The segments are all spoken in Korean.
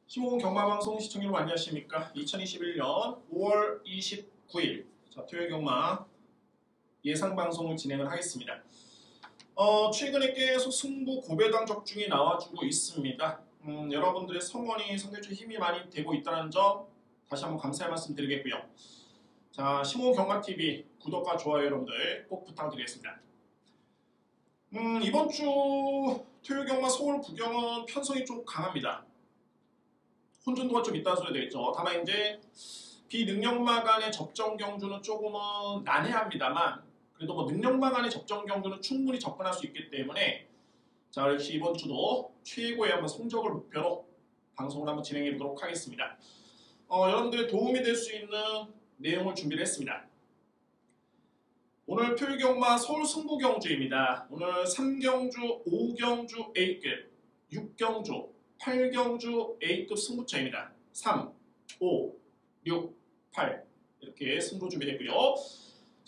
15분 경마방송 시청자 여러분 안녕하십니까. 2021년 5월 29일 토요일 경마 예상방송을 진행을 하겠습니다. 최근에 계속 승부 고배당 적중이 나와주고 있습니다. 여러분들의 성원이 상당히 좀 힘이 많이 되고 있다는 점 다시 한번 감사의 말씀 드리겠고요. 자, 15분 경마TV 구독과 좋아요 여러분들 꼭 부탁드리겠습니다. 이번 주 토요일 경마 서울 부경은 편성이 좀 강합니다. 혼전도가 좀 있다는 소리 되겠죠. 다만 이제 비능력마 간의 접전 경주는 조금은 난해합니다만 그래도 뭐 능력마 간의 접전 경주는 충분히 접근할 수 있기 때문에 자, 역시 이번 주도 최고의 한번 성적을 목표로 방송을 한번 진행해 보도록 하겠습니다. 여러분들의 도움이 될 수 있는 내용을 준비를 했습니다. 오늘 토요일 경마 서울 승부 경주입니다. 오늘 3경주, 5경주 A급, 6경주 8경주 A급 승부처입니다. 3, 5, 6, 8 이렇게 승부 준비됐고요.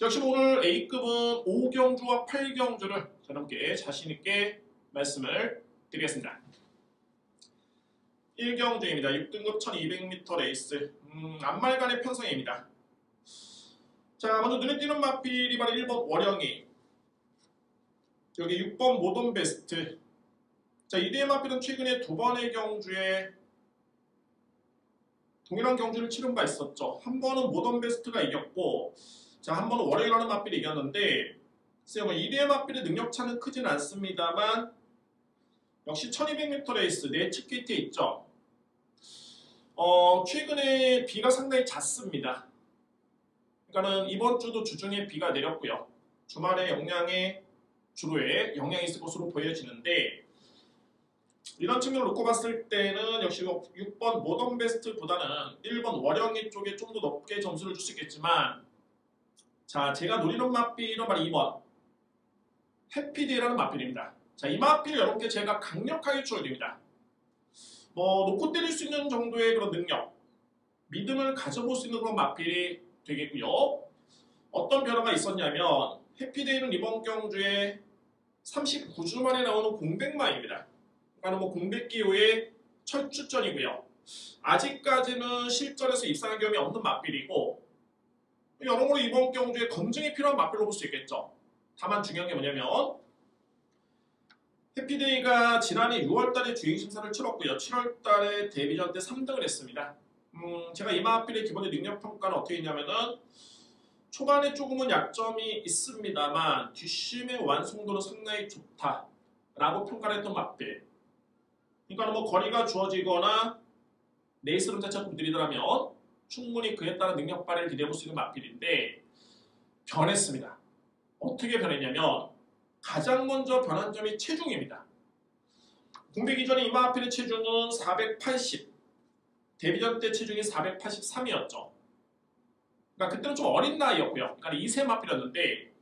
역시 오늘 A급은 5경주와 8경주를 여러분께 자신있게 말씀을 드리겠습니다. 1경주입니다. 6등급 1200m 레이스 앞말간의 편성입니다. 자, 먼저 눈에 띄는 마필이 바로 1번 월영이, 여기 6번 모던베스트. 자, 이대의 마필은 최근에 두 번의 경주에 동일한 경주를 치른 바 있었죠. 한 번은 모던베스트가 이겼고, 자, 한 번은 월요일하는 마필이 이겼는데, 글쎄요, 이대의 마필의 능력차는 크진 않습니다만, 역시 1200m 레이스 내측 게이트에 있죠. 최근에 비가 상당히 잦습니다. 그러니까는 이번 주도 주중에 비가 내렸고요. 주말에 주로에 영향이 있을 것으로 보여지는데, 이런 측면을 놓고 봤을 때는 역시 6번 모던베스트보다는 1번 월영이 쪽에 좀 더 높게 점수를 줄 수 있겠지만, 자, 제가 노리는 마필은 바로 2번 해피데이라는 마필입니다. 자, 이 마필 여러분께 제가 강력하게 추천드립니다. 놓고 때릴 수 있는 정도의 그런 능력, 믿음을 가져볼 수 있는 그런 마필이 되겠고요. 어떤 변화가 있었냐면 해피데이는 이번 경주에 39주 만에 나오는 공백마입니다. 그러니까 공백 기호의 철주전이고요. 아직까지는 실전에서 입상한 경험이 없는 마필이고, 여러모로 이번 경주에 검증이 필요한 마필로 볼 수 있겠죠. 다만 중요한 게 뭐냐면 해피데이가 지난해 6월달에 주행심사를 치렀고요. 7월달에 데뷔전 때 3등을 했습니다. 제가 이 마필의 기본의 능력평가는 어떻게 했냐면은 초반에 조금은 약점이 있습니다만 뒷심의 완성도는 상당히 좋다라고 평가를 했던 마필. 그러니까 거리가 주어지거나 레이스룸 자체가 좀 느리더라면 충분히 그에 따른 능력 발휘를 기대해볼 수 있는 마필인데 변했습니다. 어떻게 변했냐면 가장 먼저 변한 점이 체중입니다. 공백 이전에 이 마필의 체중은 480, 데뷔전 때 체중이 483이었죠. 그러니까 그때는 좀 어린 나이였고요. 그러니까 2세 마필이었는데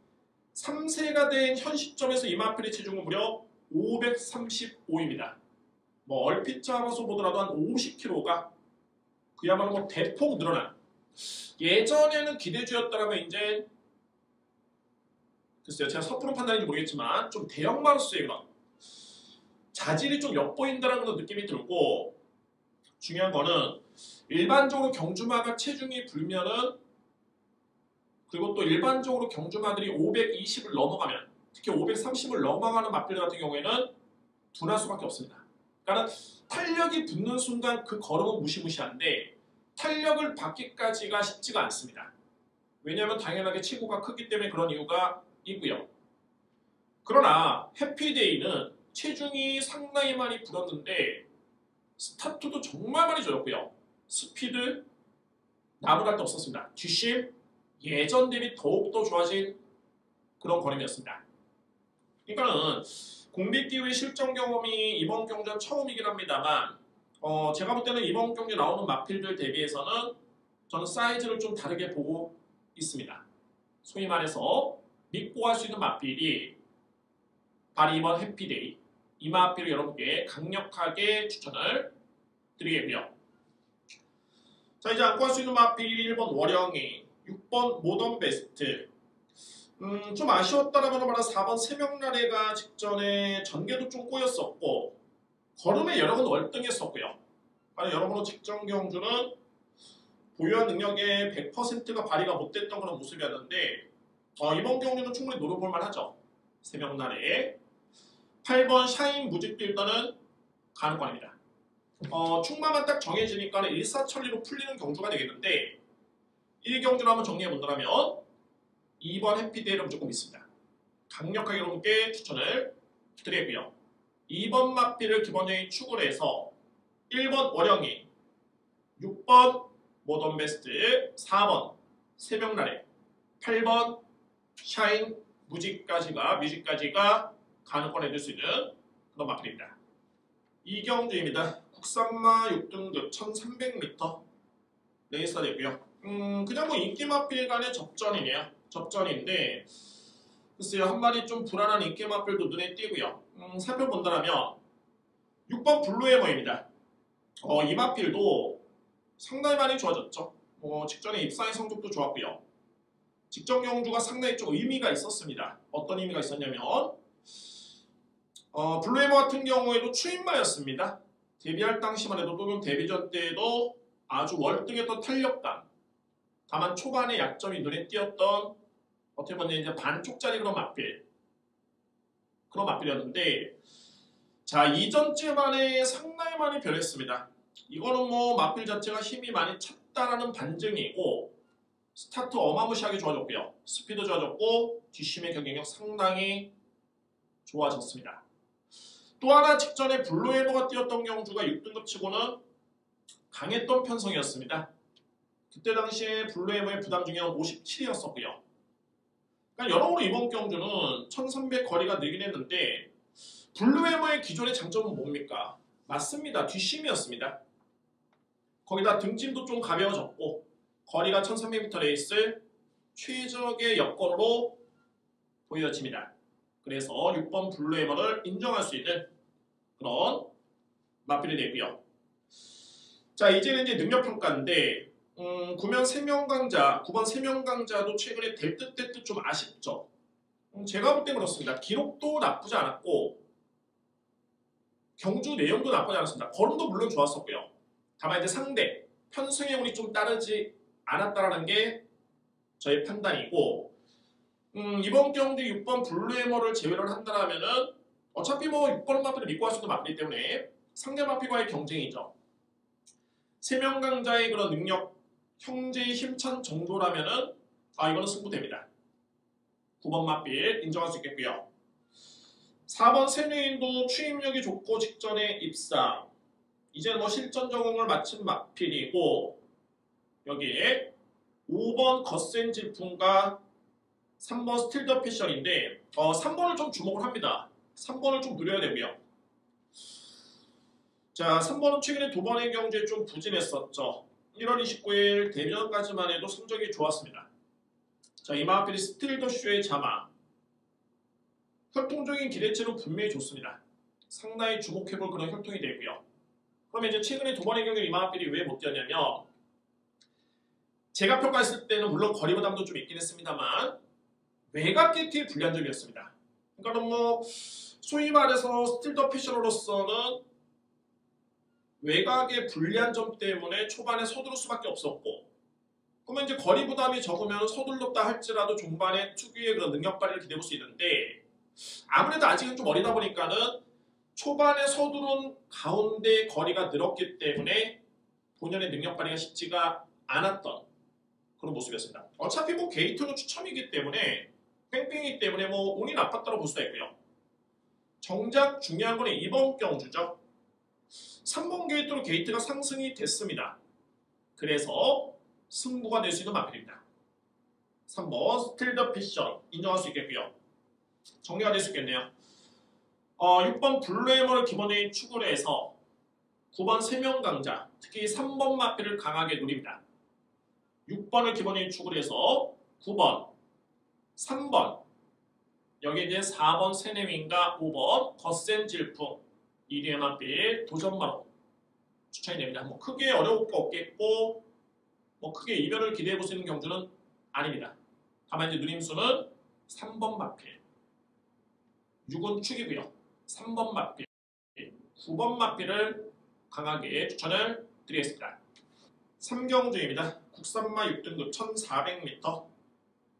3세가 된 현 시점에서 이 마필의 체중은 무려 535입니다. 얼핏 잡아서 보더라도 한 50kg가 그야말로 대폭 늘어난, 예전에는 기대주였다면 이제 글쎄요, 제가 섣부른 판단인지 모르겠지만 좀 대형마로서의 그런 자질이 좀 엿보인다는 그런 느낌이 들고, 중요한 거는 일반적으로 경주마가 체중이 불면은, 그리고 또 일반적으로 경주마들이 520을 넘어가면, 특히 530을 넘어가는 마필 같은 경우에는 둔할 수밖에 없습니다. 그러니까 탄력이 붙는 순간 그 걸음은 무시무시한데 탄력을 받기까지가 쉽지가 않습니다. 왜냐하면 당연하게 체구가 크기 때문에 그런 이유가 있고요. 그러나 해피데이는 체중이 상당히 많이 불었는데 스타트도 정말 많이 좋았고요. 스피드 나무랄 데 없었습니다. 뒷심 예전 대비 더욱더 좋아진 그런 걸음이었습니다. 그러니까는 공백기후의 실전 경험이 이번 경주는 처음이긴 합니다만 제가 볼 때는 이번 경주에 나오는 마필들 대비해서는 저는 사이즈를 좀 다르게 보고 있습니다. 소위 말해서 믿고 할 수 있는 마필이 바로 이번 해피데이, 이 마필을 여러분께 강력하게 추천을 드리겠고요. 자, 이제 안고 할 수 있는 마필이 1번 월영이, 6번 모던베스트. 좀 아쉬웠다라면 말한 4번 세명나래가 직전에 전개도 좀 꼬였었고 걸음에 여러 번 월등했었고요. 아니 여러모로 직전 경주는 보유한 능력의 100%가 발휘가 못됐던 그런 모습이었는데 이번 경주는 충분히 노려볼 만하죠. 새벽날에 8번 샤인 무직도 일단은 가능권입니다. 충마만 딱 정해지니까 일사천리로 풀리는 경주가 되겠는데 1경주를 한번 정리해 본다면 2번 해피데이를 무조건 있습니다. 강력하게 여러분께 추천을 드리고요. 2번 마피를 기본적인 축으로 해서 1번 월영이, 6번 모던베스트, 4번 새벽날에, 8번 샤인 뮤직까지가 가능권에 들 수 있는 그런 마필입니다. 이경주입니다. 국산마 6등급 1300m 레이스가 되고요. 그냥 뭐 인기 마필 간의 접전이네요. 접전인데 글쎄요, 한 마리 좀 불안한 인기 마필도 눈에 띄고요. 살펴본다면 6번 블루에머입니다. 이 마필도 상당히 많이 좋아졌죠. 직전에 입상의 성적도 좋았고요. 직전 경주가 상당히 좀 의미가 있었습니다. 어떤 의미가 있었냐면 블루에머 같은 경우에도 추임마였습니다. 데뷔할 당시만 해도 또는 데뷔전 때에도 아주 월등했던 탄력감, 다만 초반에 약점이 눈에 띄었던 어떻게 보면 이제 반쪽짜리 그런 마필이었는데 자, 이전쯤만에 상당히 많이 변했습니다. 이거는 뭐 마필 자체가 힘이 많이 찼다라는 반증이고 스타트 어마무시하게 좋아졌고요. 스피드 좋아졌고 뒷심의 경쟁력 상당히 좋아졌습니다. 또 하나 직전에 블루에머가 뛰었던 경주가 6등급 치고는 강했던 편성이었습니다. 그때 당시에 블루에머의 부담 중량 57이었었고요. 그러니까 여러모로 이번 경주는 1300 거리가 늘긴 했는데 블루에머의 기존의 장점은 뭡니까? 맞습니다. 뒷심이었습니다. 거기다 등짐도 좀 가벼워졌고 거리가 1300m 레이스 최적의 여건으로 보여집니다. 그래서 6번 블루에머를 인정할 수 있는 그런 마필이 되고요. 자, 이제는 이제 능력평가인데 9번 세명강자도 최근에 될 듯 좀 아쉽죠. 제가 볼 때 그렇습니다. 기록도 나쁘지 않았고 경주 내용도 나쁘지 않았습니다. 걸음도 물론 좋았었고요. 다만 이제 상대 편승의 운이 좀 따르지 않았다라는 게 저의 판단이고 이번 경주 6번 블루에머를 제외를 한다면은 어차피 뭐 6번 마필을 믿고 할 수 있는 마필이기 때문에 상대 마필과의 경쟁이죠. 세명강자의 그런 능력, 형제의 힘찬 정도라면은 이거는 승부됩니다. 9번 마필 인정할 수 있겠고요. 4번 세뇌인도 추임력이 좋고 직전에 입상, 이제 뭐 실전 적응을 마친 마필이고 여기에 5번 거센 질풍과 3번 스틸 더 패션인데 3번을 좀 주목을 합니다. 3번을 좀 누려야 되고요. 자, 3번은 최근에 두 번의 경주에 좀 부진했었죠. 1월 29일 데뷔전까지만 해도 성적이 좋았습니다. 자, 이 마필이 스틸 더 쇼의 자마, 혈통적인 기대치로 분명히 좋습니다. 상당히 주목해볼 그런 혈통이 되고요. 그러면 이제 최근에 두 번의 경기에 이마필이 왜 못 뛰었냐면 제가 평가했을 때는 물론 거리 부담도 좀 있긴 했습니다만 외곽 게이트에 불리한 점이었습니다. 그러니까 뭐 소위 말해서 스틸 더 패션으로서는 외곽의 불리한 점 때문에 초반에 서두를 수밖에 없었고 그러면 이제 거리 부담이 적으면 서둘렀다 할지라도 중반에 특유의 그런 능력 발휘를 기대해볼 수 있는데 아무래도 아직은 좀 어리다 보니까는 초반에 서두른 가운데 거리가 늘었기 때문에 본연의 능력 발휘가 쉽지가 않았던 그런 모습이었습니다. 어차피 뭐 게이트는 추첨이기 때문에 뺑뺑이기 때문에 뭐 운이 나빴다고 볼 수가 있고요. 정작 중요한 건 이번 경주죠. 3번 게이트로 게이트가 상승이 됐습니다. 그래서 승부가 될 수 있는 마필입니다. 3번 스틸 더 패션 인정할 수 있겠고요. 정리가 될 수 있겠네요. 6번 블루에머를 기본적인 축으로 해서 9번 세명강자, 특히 3번 마필을 강하게 노립니다. 6번을 기본적인 축으로 해서 9번, 3번, 여기 이제 4번 세네윈과 5번 거센 질풍, 이리의 마필 도전마로 추천이 됩니다. 뭐 크게 어려울 거 없겠고 뭐 크게 이변을 기대해 볼 수 있는 경주는 아닙니다. 다만 이제 누림수는 3번 마필, 6은 축이고요. 3번 마필, 9번 마필을 강하게 추천을 드리겠습니다. 3경주입니다. 국산마 6등급 1400m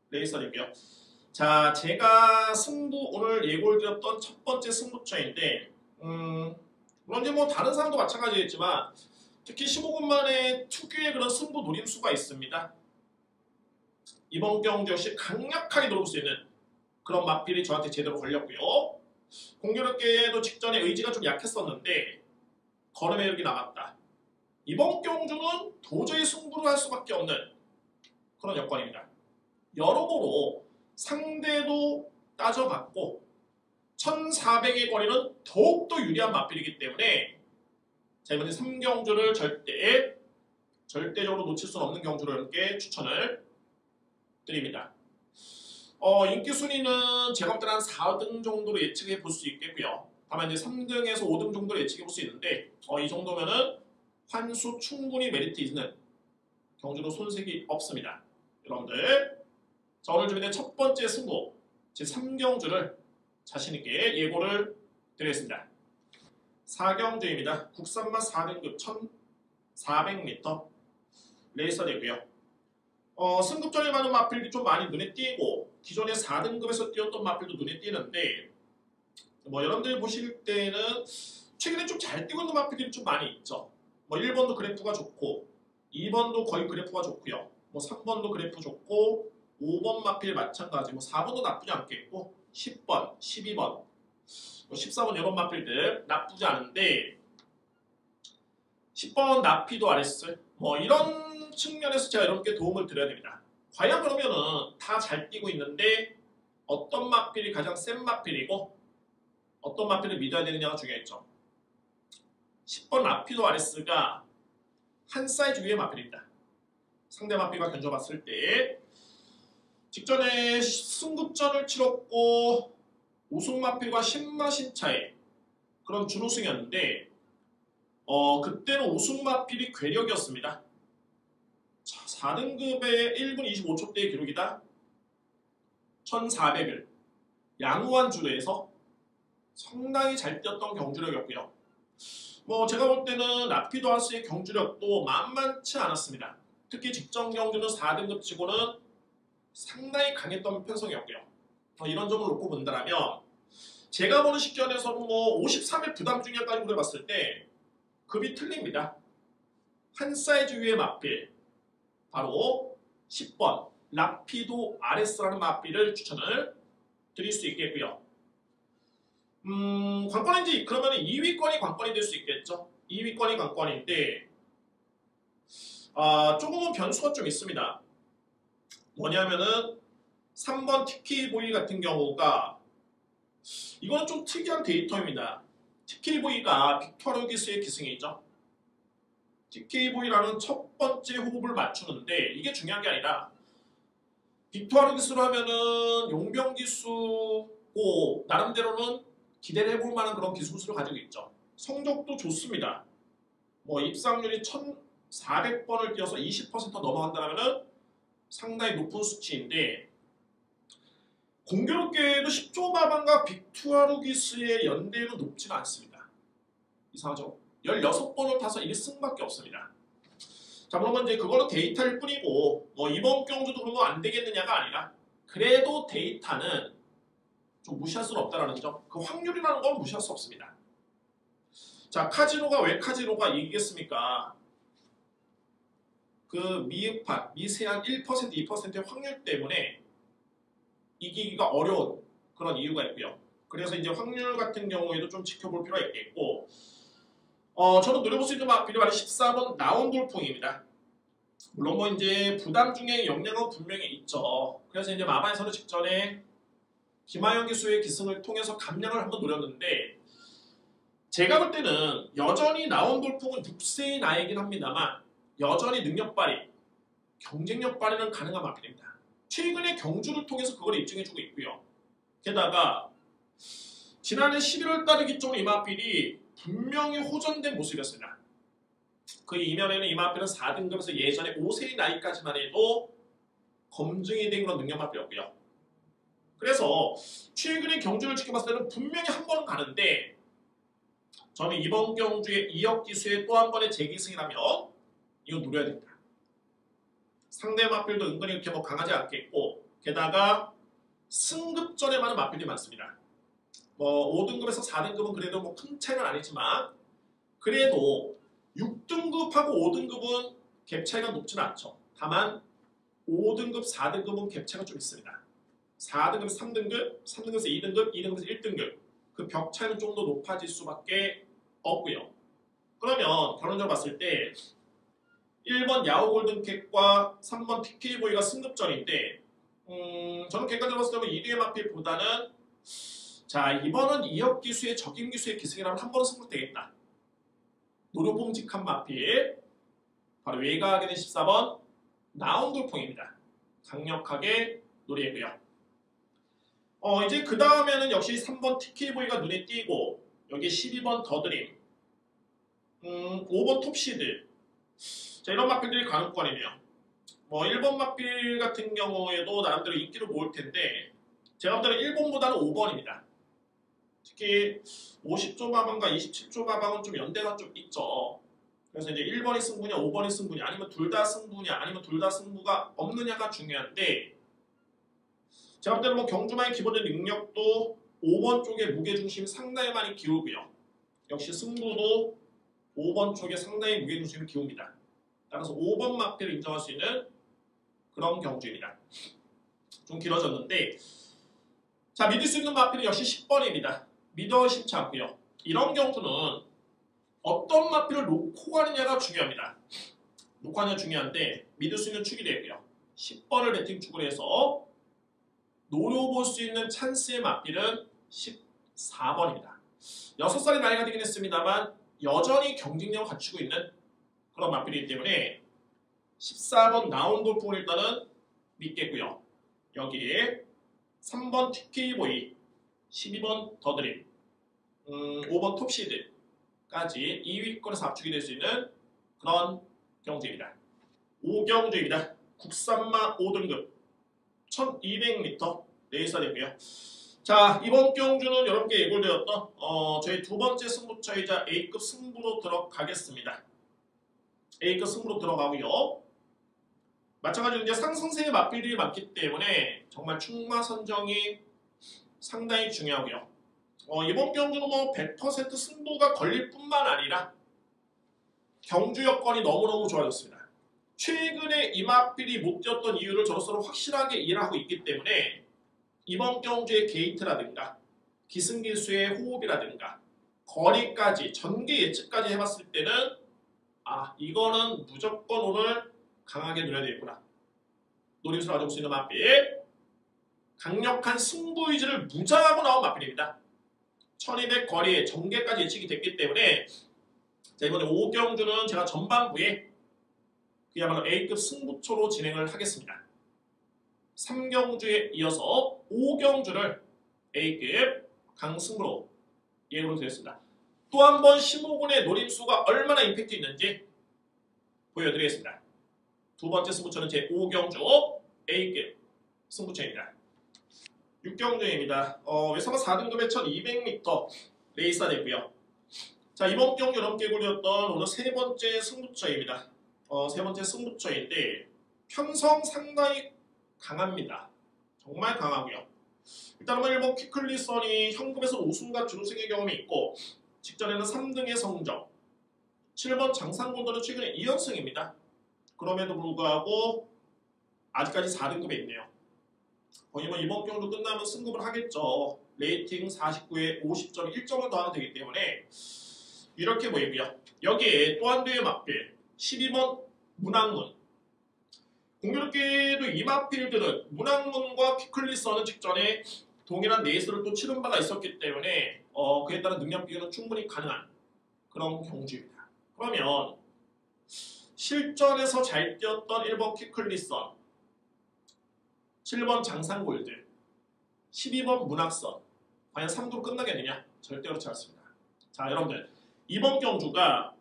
레이서이고요. 자, 제가 승부 오늘 예고를 드렸던 첫 번째 승부처인데 물론 이제 뭐 다른 사람도 마찬가지겠지만 특히 15분 만에 특유의 그런 승부 노림수가 있습니다. 이번 경주 역시 강력하게 노릴 수 있는 그런 마필이 저한테 제대로 걸렸고요. 공교롭게도 직전에 의지가 좀 약했었는데 걸음에 이렇게 나갔다. 이번 경주는 도저히 승부를 할 수밖에 없는 그런 여건입니다. 여러모로 상대도 따져봤고 1400의 거리는 더욱더 유리한 마필이기 때문에 자, 이번에 3경주를 절대적으로 놓칠 수 없는 경주로 여러분께 추천을 드립니다. 인기 순위는 제가 볼 때는 한 4등 정도로 예측해 볼 수 있겠고요. 다만 이제 3등에서 5등 정도로 예측해 볼 수 있는데 이 정도면은 환수 충분히 메리트 있는 경주로 손색이 없습니다. 여러분들 자, 오늘 준비된 첫 번째 승부 제 3경주를 자신있게 예고를 드리겠습니다. 4경주입니다. 국산마 4등급 1400m 레이서 되고요. 승급전에 많은 마필이 좀 많이 눈에 띄고 기존의 4등급에서 뛰었던 마필도 눈에 띄는데 뭐 여러분들이 보실 때는 최근에 좀 잘 뛰고 있는 마필들이 좀 많이 있죠. 뭐 1번도 그래프가 좋고 2번도 거의 그래프가 좋고요. 뭐 3번도 그래프 좋고 5번 마필 마찬가지 뭐 4번도 나쁘지 않겠고 10번, 12번, 뭐 14번 이런 마필들 나쁘지 않은데 10번 나피도 RS 뭐 이런 측면에서 제가 여러분께 도움을 드려야 됩니다. 과연 그러면은 다 잘 뛰고 있는데 어떤 마필이 가장 센 마필이고 어떤 마필을 믿어야 되느냐가 중요했죠. 10번 라피도 RS가 한 사이즈 위의 마필입니다. 상대 마필과 견줘봤을 때 직전에 승급전을 치렀고 우승 마필과 10마신 차이 그런 준우승이었는데 그때는 우승 마필이 괴력이었습니다. 자, 4등급의 1분 25초대의 기록이다. 1400을 양호한 주도에서 상당히 잘 뛰었던 경주력이었고요. 뭐 제가 볼 때는 라피도 하스의 경주력도 만만치 않았습니다. 특히 직전 경주는 4등급 치고는 상당히 강했던 편성이었고요. 이런 점을 놓고 본다면 제가 보는 식견에서는 뭐 53회 부담 중량까지 고려봤을 때 급이 틀립니다. 한 사이즈 위의 마필 바로 10번 라피도 RS라는 마필을 추천을 드릴 수 있겠고요. 관건인지 그러면 2위권이 관건이 될 수 있겠죠. 2위권이 관건인데 조금은 변수가 좀 있습니다. 뭐냐면은 3번 TK보이 같은 경우가 이거는 좀 특이한 데이터입니다. TK보이가 빅토르기스의 기승이죠. TK보이라는 첫 번째 호흡을 맞추는데 이게 중요한 게 아니라 빅토르기스로 하면은 용병기수고 나름대로는 기대를 해볼 만한 그런 기술수를 가지고 있죠. 성적도 좋습니다. 뭐 입상률이 1400번을 뛰어서 20% 넘어간다면 상당히 높은 수치인데 공교롭게도 10조 마방과 빅투아루기스의 연대는 높지는 않습니다. 이상하죠? 16번을 타서 1승밖에 없습니다. 자, 물론 이제 그거는 데이터일 뿐이고 뭐 이번 경주도 그런 거 안 되겠느냐가 아니라 그래도 데이터는 좀 무시할 수는 없다는 점. 그 확률이라는 건 무시할 수 없습니다. 자, 카지노가 왜 카지노가 이기겠습니까? 그 미흡한, 미세한 1%, 2%의 확률 때문에 이기기가 어려운 그런 이유가 있고요. 그래서 이제 확률 같은 경우에도 좀 지켜볼 필요가 있겠고 저는 노려볼 수 있는 마필이 바로 14번 나온돌풍입니다. 물론 뭐 이제 부담 중에 영향은 분명히 있죠. 그래서 이제 마바에서는 직전에 김하영 기수의 기승을 통해서 감량을 한번 노렸는데 제가 볼 때는 여전히 나온돌풍은 6세의 나이긴 합니다만 여전히 능력 발휘, 경쟁력 발휘는 가능한 마필입니다. 최근에 경주를 통해서 그걸 입증해주고 있고요. 게다가 지난해 11월 달에 기점으로 이 마필이 분명히 호전된 모습이었습니다. 그 이면에는 이 마필은 4등급에서 예전에 5세의 나이까지만 해도 검증이 된 그런 능력 마필이었고요. 그래서 최근에 경주를 지켜봤을 때는 분명히 한 번은 가는데 저는 이번 경주의 2억 기수의 또 한 번의 재기승이라면 이거 노려야 됩니다. 상대 마필도 은근히 이렇게 뭐 강하지 않겠고 게다가 승급전에 많은 마필이 많습니다. 뭐 5등급에서 4등급은 그래도 뭐 큰 차이는 아니지만 그래도 6등급하고 5등급은 갭 차이가 높지는 않죠. 다만 5등급, 4등급은 갭 차이가 좀 있습니다. 4등급에서 3등급, 3등급에서 2등급, 2등급에서 1등급 그 벽 차이는 좀 더 높아질 수밖에 없고요. 그러면 결론적으로 봤을 때 1번 야후 골든캣과 3번 TK보이가 승급전인데 저는 객관적으로 봤을 때 1위의 마필보다는 자 이번은 2억 기수의 적임 기수의 기승이라면 한 번은 승급되겠다. 노려봄직한 마필 바로 외가하게 된 14번 나온돌풍입니다. 강력하게 노리고요. 이제 그 다음에는 역시 3번 TK보이가 눈에 띄고 여기 12번 더드림 5번 톱시드 자 이런 마필들이 가능권이네요. 뭐 1번 마필 같은 경우에도 나름대로 인기를 모을 텐데 제가 볼 때는 1번보다는 5번입니다. 특히 50조 가방과 27조 가방은 좀 연대가 좀 있죠. 그래서 이제 1번이 승부냐 5번이 승부냐 아니면 둘 다 승부냐 아니면 둘 다 승부가 없느냐가 중요한데 제가 볼 때는 뭐 경주마의 기본적인 능력도 5번 쪽에 무게중심이 상당히 많이 기울고요. 역시 승부도 5번 쪽에 상당히 무게중심이 기웁니다. 따라서 5번 마필을 인정할 수 있는 그런 경주입니다. 좀 길어졌는데 자 믿을 수 있는 마필은 역시 10번입니다. 믿어 의심치 않고요. 이런 경우는 어떤 마필을 놓고 가느냐가 중요합니다. 놓고 가느냐가 중요한데 믿을 수 있는 축이 되고요. 10번을 배팅 축으로 해서 노려볼 수 있는 찬스의 마필은 14번입니다. 6살이 나이가 되긴 했습니다만 여전히 경쟁력을 갖추고 있는 그런 마필이기 때문에 14번 나온돌풍을 일단은 믿겠고요. 여기에 3번 TK보이, 12번 더드림, 5번 톱시드까지 2위권에서 압축이 될 수 있는 그런 경주입니다. 5경주입니다. 국산마 5등급 1200m 레이서 되고요. 자 이번 경주는 여러분께 예고되었던 저희 두 번째 승부처이자 A급 승부로 들어가겠습니다. A급 승부로 들어가고요. 마찬가지로 이제 상승세의 마필들이 많기 때문에 정말 충마 선정이 상당히 중요하고요. 이번 경주는 뭐 100% 승부가 걸릴 뿐만 아니라 경주 여건이 너무너무 좋아졌습니다. 최근에 이 마필이 못 뛰었던 이유를 저로서는 확실하게 이해하고 있기 때문에 이번 경주의 게이트라든가 기승기수의 호흡이라든가 거리까지 전개 예측까지 해봤을 때는 아 이거는 무조건 오늘 강하게 노려야 되겠구나. 노림수를 가져올 수 있는 마필 강력한 승부 의지를 무장하고 나온 마필입니다. 1200 거리에 전개까지 예측이 됐기 때문에 자 이번에 5경주는 제가 전반부에 그야말로 A급 승부처로 진행을 하겠습니다. 3경주에 이어서 5경주를 A급 강승부로 예고를 드렸습니다. 또 한 번 심호군의 노림수가 얼마나 임팩트 있는지 보여드리겠습니다. 두 번째 승부처는 제 5경주 A급 승부처입니다. 6경주입니다. 외사마 4등급의 1200m 레이서 되고요. 자 이번 경주 여러분께 굴렸던 오늘 세 번째 승부처입니다. 세 번째 승부처인데 편성 상당히 강합니다. 정말 강하고요. 일단은 1번 퀴클리선이 현금에서 우승과 준우승의 경험이 있고 직전에는 3등의 성적 7번 장상곤도는 최근에 2연승입니다. 그럼에도 불구하고 아직까지 4등급에 있네요. 거의 뭐 이번 경주 끝나면 승급을 하겠죠. 레이팅 49에 50점 1점을 더하면 되기 때문에 이렇게 보이고요. 여기에 또 한 대의 마필 12번 문학문 공교롭게도 이 마필들은 문학문과 퀴클리선은 직전에 동일한 레이스를 또 치른 바가 있었기 때문에 그에 따른 능력 비교는 충분히 가능한 그런 경주입니다. 그러면 실전에서 잘 뛰었던 1번 퀴클리선 7번 장상골드 12번 문학선 과연 3두로 끝나겠느냐? 절대 그렇지 않습니다. 자 여러분들 이번 경주가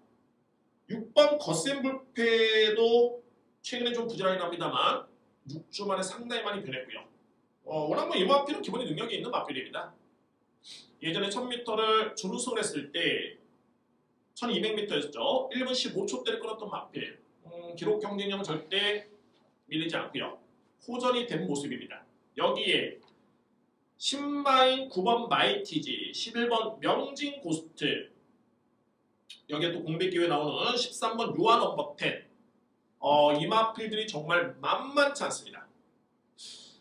6번 거센불패도 최근에 좀 부진하긴 합니다만 6주 만에 상당히 많이 변했고요. 워낙 뭐 이 마필은 기본의 능력이 있는 마필입니다. 예전에 1000m를 준우승을 했을 때 1200m였죠. 1분 15초대를 끌었던 마필. 기록 경쟁력은 절대 밀리지 않고요. 호전이 된 모습입니다. 여기에 신마인 9번 마이티지, 11번 명진 고스트, 여기에 또 공백 기회 나오는 13번 유한 넘버 10. 이 마필들이 정말 만만치 않습니다.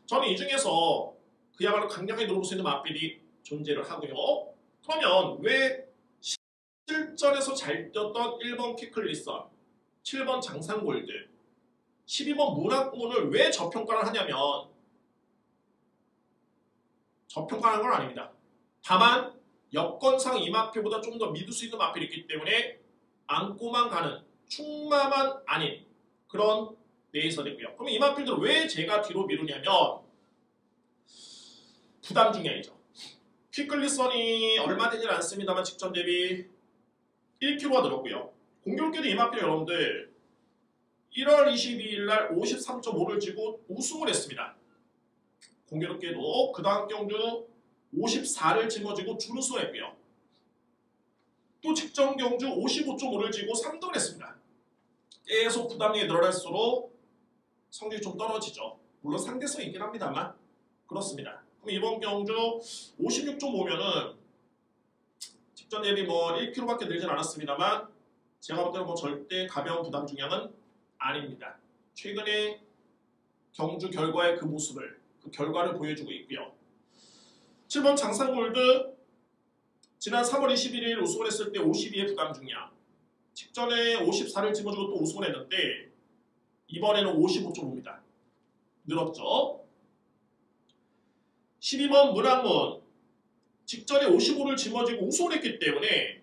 저는 이 중에서 그야말로 강력하게 노려볼 수 있는 마필이 존재를 하고요. 그러면 왜 실전에서 잘 뛰었던 1번 키클리선, 7번 장상골드, 12번 문학문을 왜 저평가를 하냐면 저평가하는 건 아닙니다. 다만 여건상 이 마필보다 좀 더 믿을 수 있는 마필이 있기 때문에 안고만 가는 충마만 아닌 그런 네이서이고요. 그럼 이 마필들을 왜 제가 뒤로 미루냐면 부담 중량이죠. 퀵클리선이 얼마 되질 않습니다만 직전 대비 1kg가 늘었고요. 공교롭게도 이 마필 여러분들 1월 22일 날 53.5를 지고 우승을 했습니다. 공교롭게도 그 다음 경주 54를 짊어지고 준우승을 했고요. 또 직전 경주 55.5를 지고 3등을 했습니다. 계속 부담이 늘어날수록 성적이 좀 떨어지죠. 물론 상대성이 있긴 합니다만 그렇습니다. 그럼 이번 경주 56.5면은 직전 대비 뭐 1kg밖에 늘진 않았습니다만 제가 볼 때는 뭐 절대 가벼운 부담 중량은 아닙니다. 최근에 경주 결과의 그 모습을, 그 결과를 보여주고 있고요. 7번 장상골드 지난 3월 21일 우승을 했을 때 52의 부담 중량, 직전에 54를 짊어지고 또 우승을 했는데 이번에는 55.5입니다. 늘었죠. 12번 문학문 직전에 55를 짊어지고 우승을 했기 때문에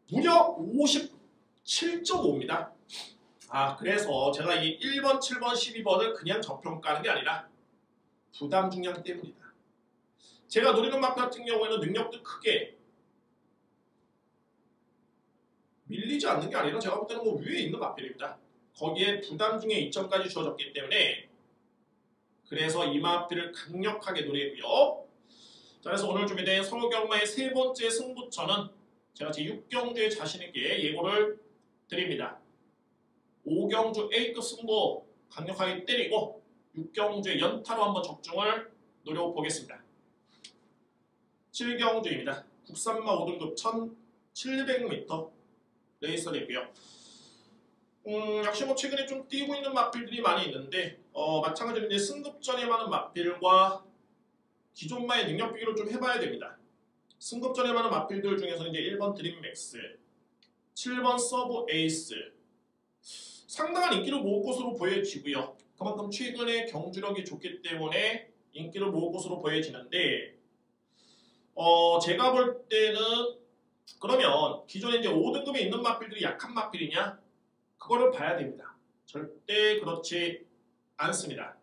무려 57.5입니다. 그래서 제가 이 1번, 7번, 12번을 그냥 저평가하는 게 아니라 부담 중량 때문이다. 제가 노리는 마필 같은 경우에는 능력도 크게 밀리지 않는 게 아니라 제가 볼 때는 뭐 위에 있는 마필입니다. 거기에 부담 중에 2점까지 주어졌기 때문에 그래서 이 마필을 강력하게 노리고요. 자, 그래서 오늘 준비된 서울경마의 세 번째 승부처는 제가 제 6경주에 자신있게 예고를 드립니다. 5경주 A급 승부 강력하게 때리고 6경주의 연타로 한번 적중을 노려보겠습니다. 7경주입니다. 국산마 5등급 1700m 레이서이고요. 역시 뭐 최근에 좀 뛰고 있는 마필들이 많이 있는데 마찬가지로 이제 승급전에 많은 마필과 기존마의 능력 비교를 좀 해봐야 됩니다. 승급전에 많은 마필들 중에서는 이제 1번 드림맥스, 7번 서브 에이스 상당한 인기를 모을 것으로 보여지고요. 그만큼 최근에 경주력이 좋기 때문에 인기를 모을 것으로 보여지는데 제가 볼 때는 그러면 기존에 이제 5등급에 있는 마필들이 약한 마필이냐? 그거를 봐야 됩니다. 절대 그렇지 않습니다.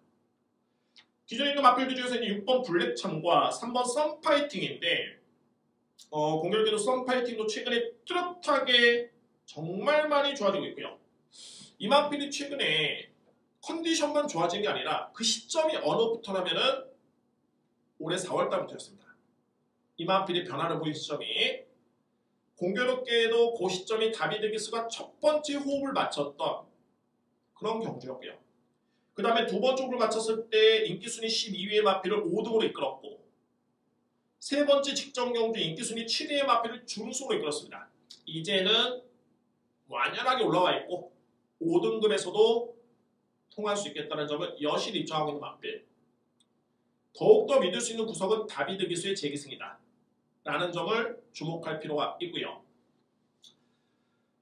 기존에 있는 마필들 중에서 이제 6번 블랙참과 3번 썬파이팅인데 공교롭게도 썬파이팅도 최근에 뚜렷하게 정말 많이 좋아지고 있고요. 이 마필이 최근에 컨디션만 좋아진 게 아니라 그 시점이 어느부터라면은 올해 4월달부터였습니다. 이 마필이 변화를 보인 시점이 공교롭게도 그 시점이 다비드 기수가 첫 번째 호흡을 맞췄던 그런 경주였고요. 그 다음에 두 번째 호흡을 맞췄을 때 인기순위 12위의 마필을 5등으로 이끌었고 세 번째 직전 경주 인기순위 7위의 마필을 준우승으로 이끌었습니다. 이제는 완연하게 올라와 있고 5등급에서도 통할 수 있겠다는 점을 여실히 입증하고 있는 마필. 더욱더 믿을 수 있는 구석은 다비드 기수의 재기승이다 라는 점을 주목할 필요가 있고요.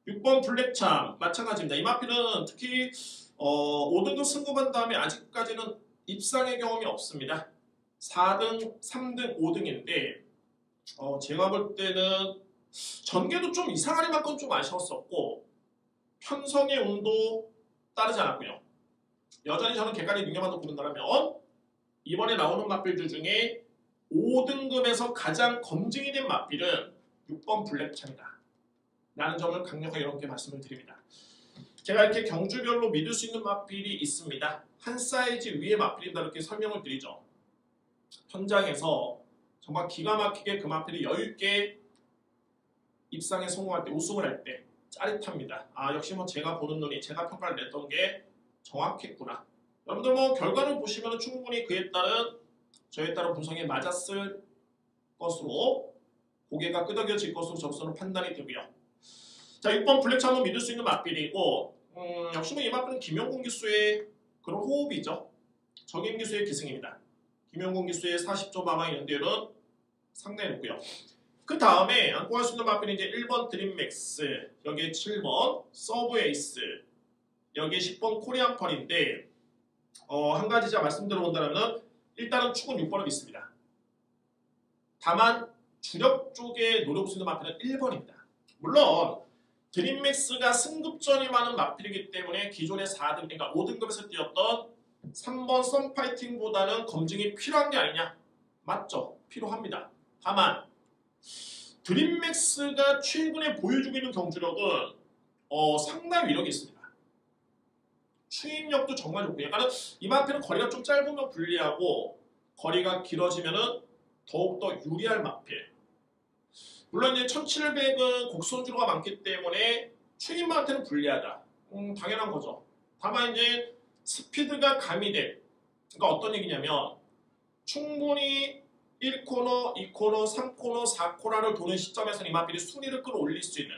6번 블랙참 마찬가지입니다. 이 마필은 특히 5등급 승급한 다음에 아직까지는 입상의 경험이 없습니다. 4등, 3등, 5등인데 제가 볼 때는 전개도 좀 이상하리 만큼 좀 아쉬웠었고 편성의 운도 따르지 않았고요. 여전히 저는 객관의 능력만 더 고른다면 이번에 나오는 마필들 중에 5등급에서 가장 검증이 된 마필은 6번 블랙참이다 라는 점을 강력하게 이렇게 말씀을 드립니다. 제가 이렇게 경주별로 믿을 수 있는 마필이 있습니다. 한 사이즈 위의 마필이다 이렇게 설명을 드리죠. 현장에서 정말 기가 막히게 그 마필이 여유있게 입상에 성공할 때, 우승을 할 때 짜릿합니다. 아, 역시 뭐 제가 보는 눈이, 제가 평가를 냈던 게 정확했구나. 여러분들 뭐 결과를 보시면 충분히 그에 따른, 저에 따른 분석이 맞았을 것으로, 고개가 끄덕여질 것으로 저로서는 판단이 되고요. 자, 6번 블랙차 한번 믿을 수 있는 맞빌이고, 역시 뭐 이 맞빌은 김용곤 기수의 그런 호흡이죠. 정임 기수의 기승입니다. 김용곤 기수의 40조 마망 연대율은 상당히 높고요. 그 다음에 안고 갈 수 있는 맞빌은 이제 1번 드림맥스, 여기에 7번 서브 에이스, 여기에 10번 코리안 펄인데, 한 가지 제가 말씀드려본다면 일단은 축은 6번을 믿습니다. 다만 주력 쪽에 노려볼 수 있는 마필은 1번입니다. 물론 드림맥스가 승급전이 많은 마필이기 때문에 기존의 4등, 그러니까 5등급에서 뛰었던 3번 썬파이팅보다는 검증이 필요한 게 아니냐? 맞죠? 필요합니다. 다만 드림맥스가 최근에 보여주고 있는 경주력은 상당히 위력이 있습니다. 추임력도 정말 좋고, 약간은 이 마필은 거리가 좀 짧으면 불리하고 거리가 길어지면은 더욱더 유리할 마필. 물론 이제 1700은 곡선주로가 많기 때문에 추임마한테는 불리하다. 당연한 거죠. 다만 이제 스피드가 가미된, 그러니까 어떤 얘기냐면 충분히 1코너, 2코너, 3코너, 4코너를 도는 시점에서 이 마필이 순위를 끌어올릴 수 있는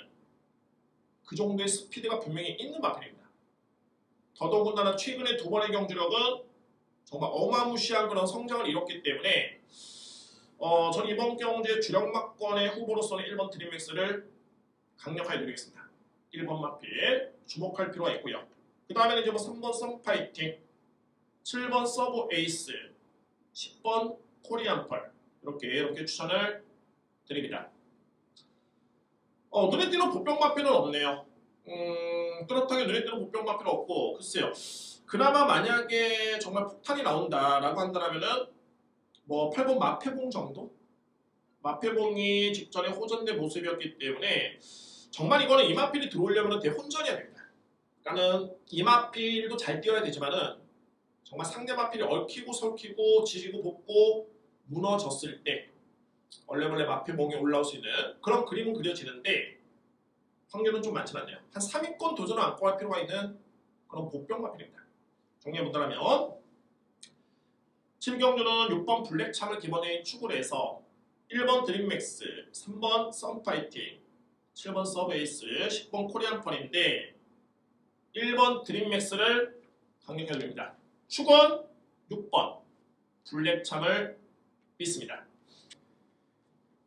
그 정도의 스피드가 분명히 있는 마필입니다. 더더군다나 최근의 두 번의 경주력은 정말 어마무시한 그런 성장을 이뤘기 때문에 저는 이번 경주의 주력 막권의 후보로서는 1번 드림맥스를 강력하게 누리겠습니다. 1번 마필 주목할 필요가 있고요. 그 다음에는 이제 뭐 3번 썬파이팅, 7번 서브 에이스, 10번 코리안 펄, 이렇게 추천을 드립니다. 눈에 띄는 보병 마필은 없네요. 뚜렷하게 눈에 띄는 보병 마필은 없고, 글쎄요. 그나마 만약에 정말 폭탄이 나온다라고 한다면은 뭐 8번 마패봉 정도? 마패봉이 직전에 호전된 모습이었기 때문에 정말 이거는 이마필이 들어오려면 대혼전이어야 됩니다. 그러니까는 이마필도 잘 뛰어야 되지만은 정말 상대 마필이 얽히고 설키고 지지고 볶고 무너졌을 때 얼레벌레 마패봉에 올라올 수 있는 그런 그림은 그려지는데 확률은 좀 많지 않네요. 한 3위권 도전을 안고 갈 필요가 있는 그런 복병 마필입니다. 정리해본다면 7경주는 6번 블랙참을 기본에 추구를 해서 1번 드림맥스, 3번 썬파이팅, 7번 서브에이스, 10번 코리안 펀인데 1번 드림맥스를 강력해드립니다. 축은 6번 블랙참을 믿습니다.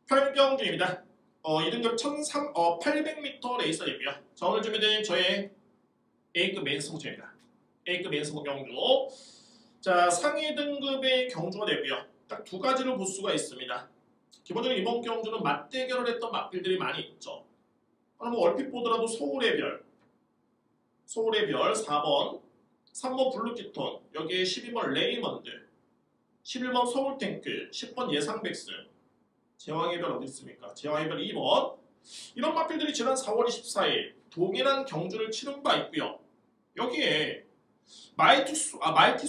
8경주입니다. 2등급 800m 레이서이고요. 자, 오늘 준비된 저의 A급 메인 승부처입니다. A급 메인 승부 경주. 자, 상위 등급의 경주가 되고요. 딱 두 가지를 볼 수가 있습니다. 기본적으로 이번 경주는 맞대결을 했던 맞필들이 많이 있죠. 하나 뭐 얼핏 보더라도 서울의 별 4번, 3번 블루키톤, 여기에 12번 레이먼드, 11번 서울탱크, 10번 예상백스, 제왕의 별 어디 있습니까? 제왕의 별 2번. 이런 마필들이 지난 4월 24일 동일한 경주를 치른 바 있고요. 여기에 마이티수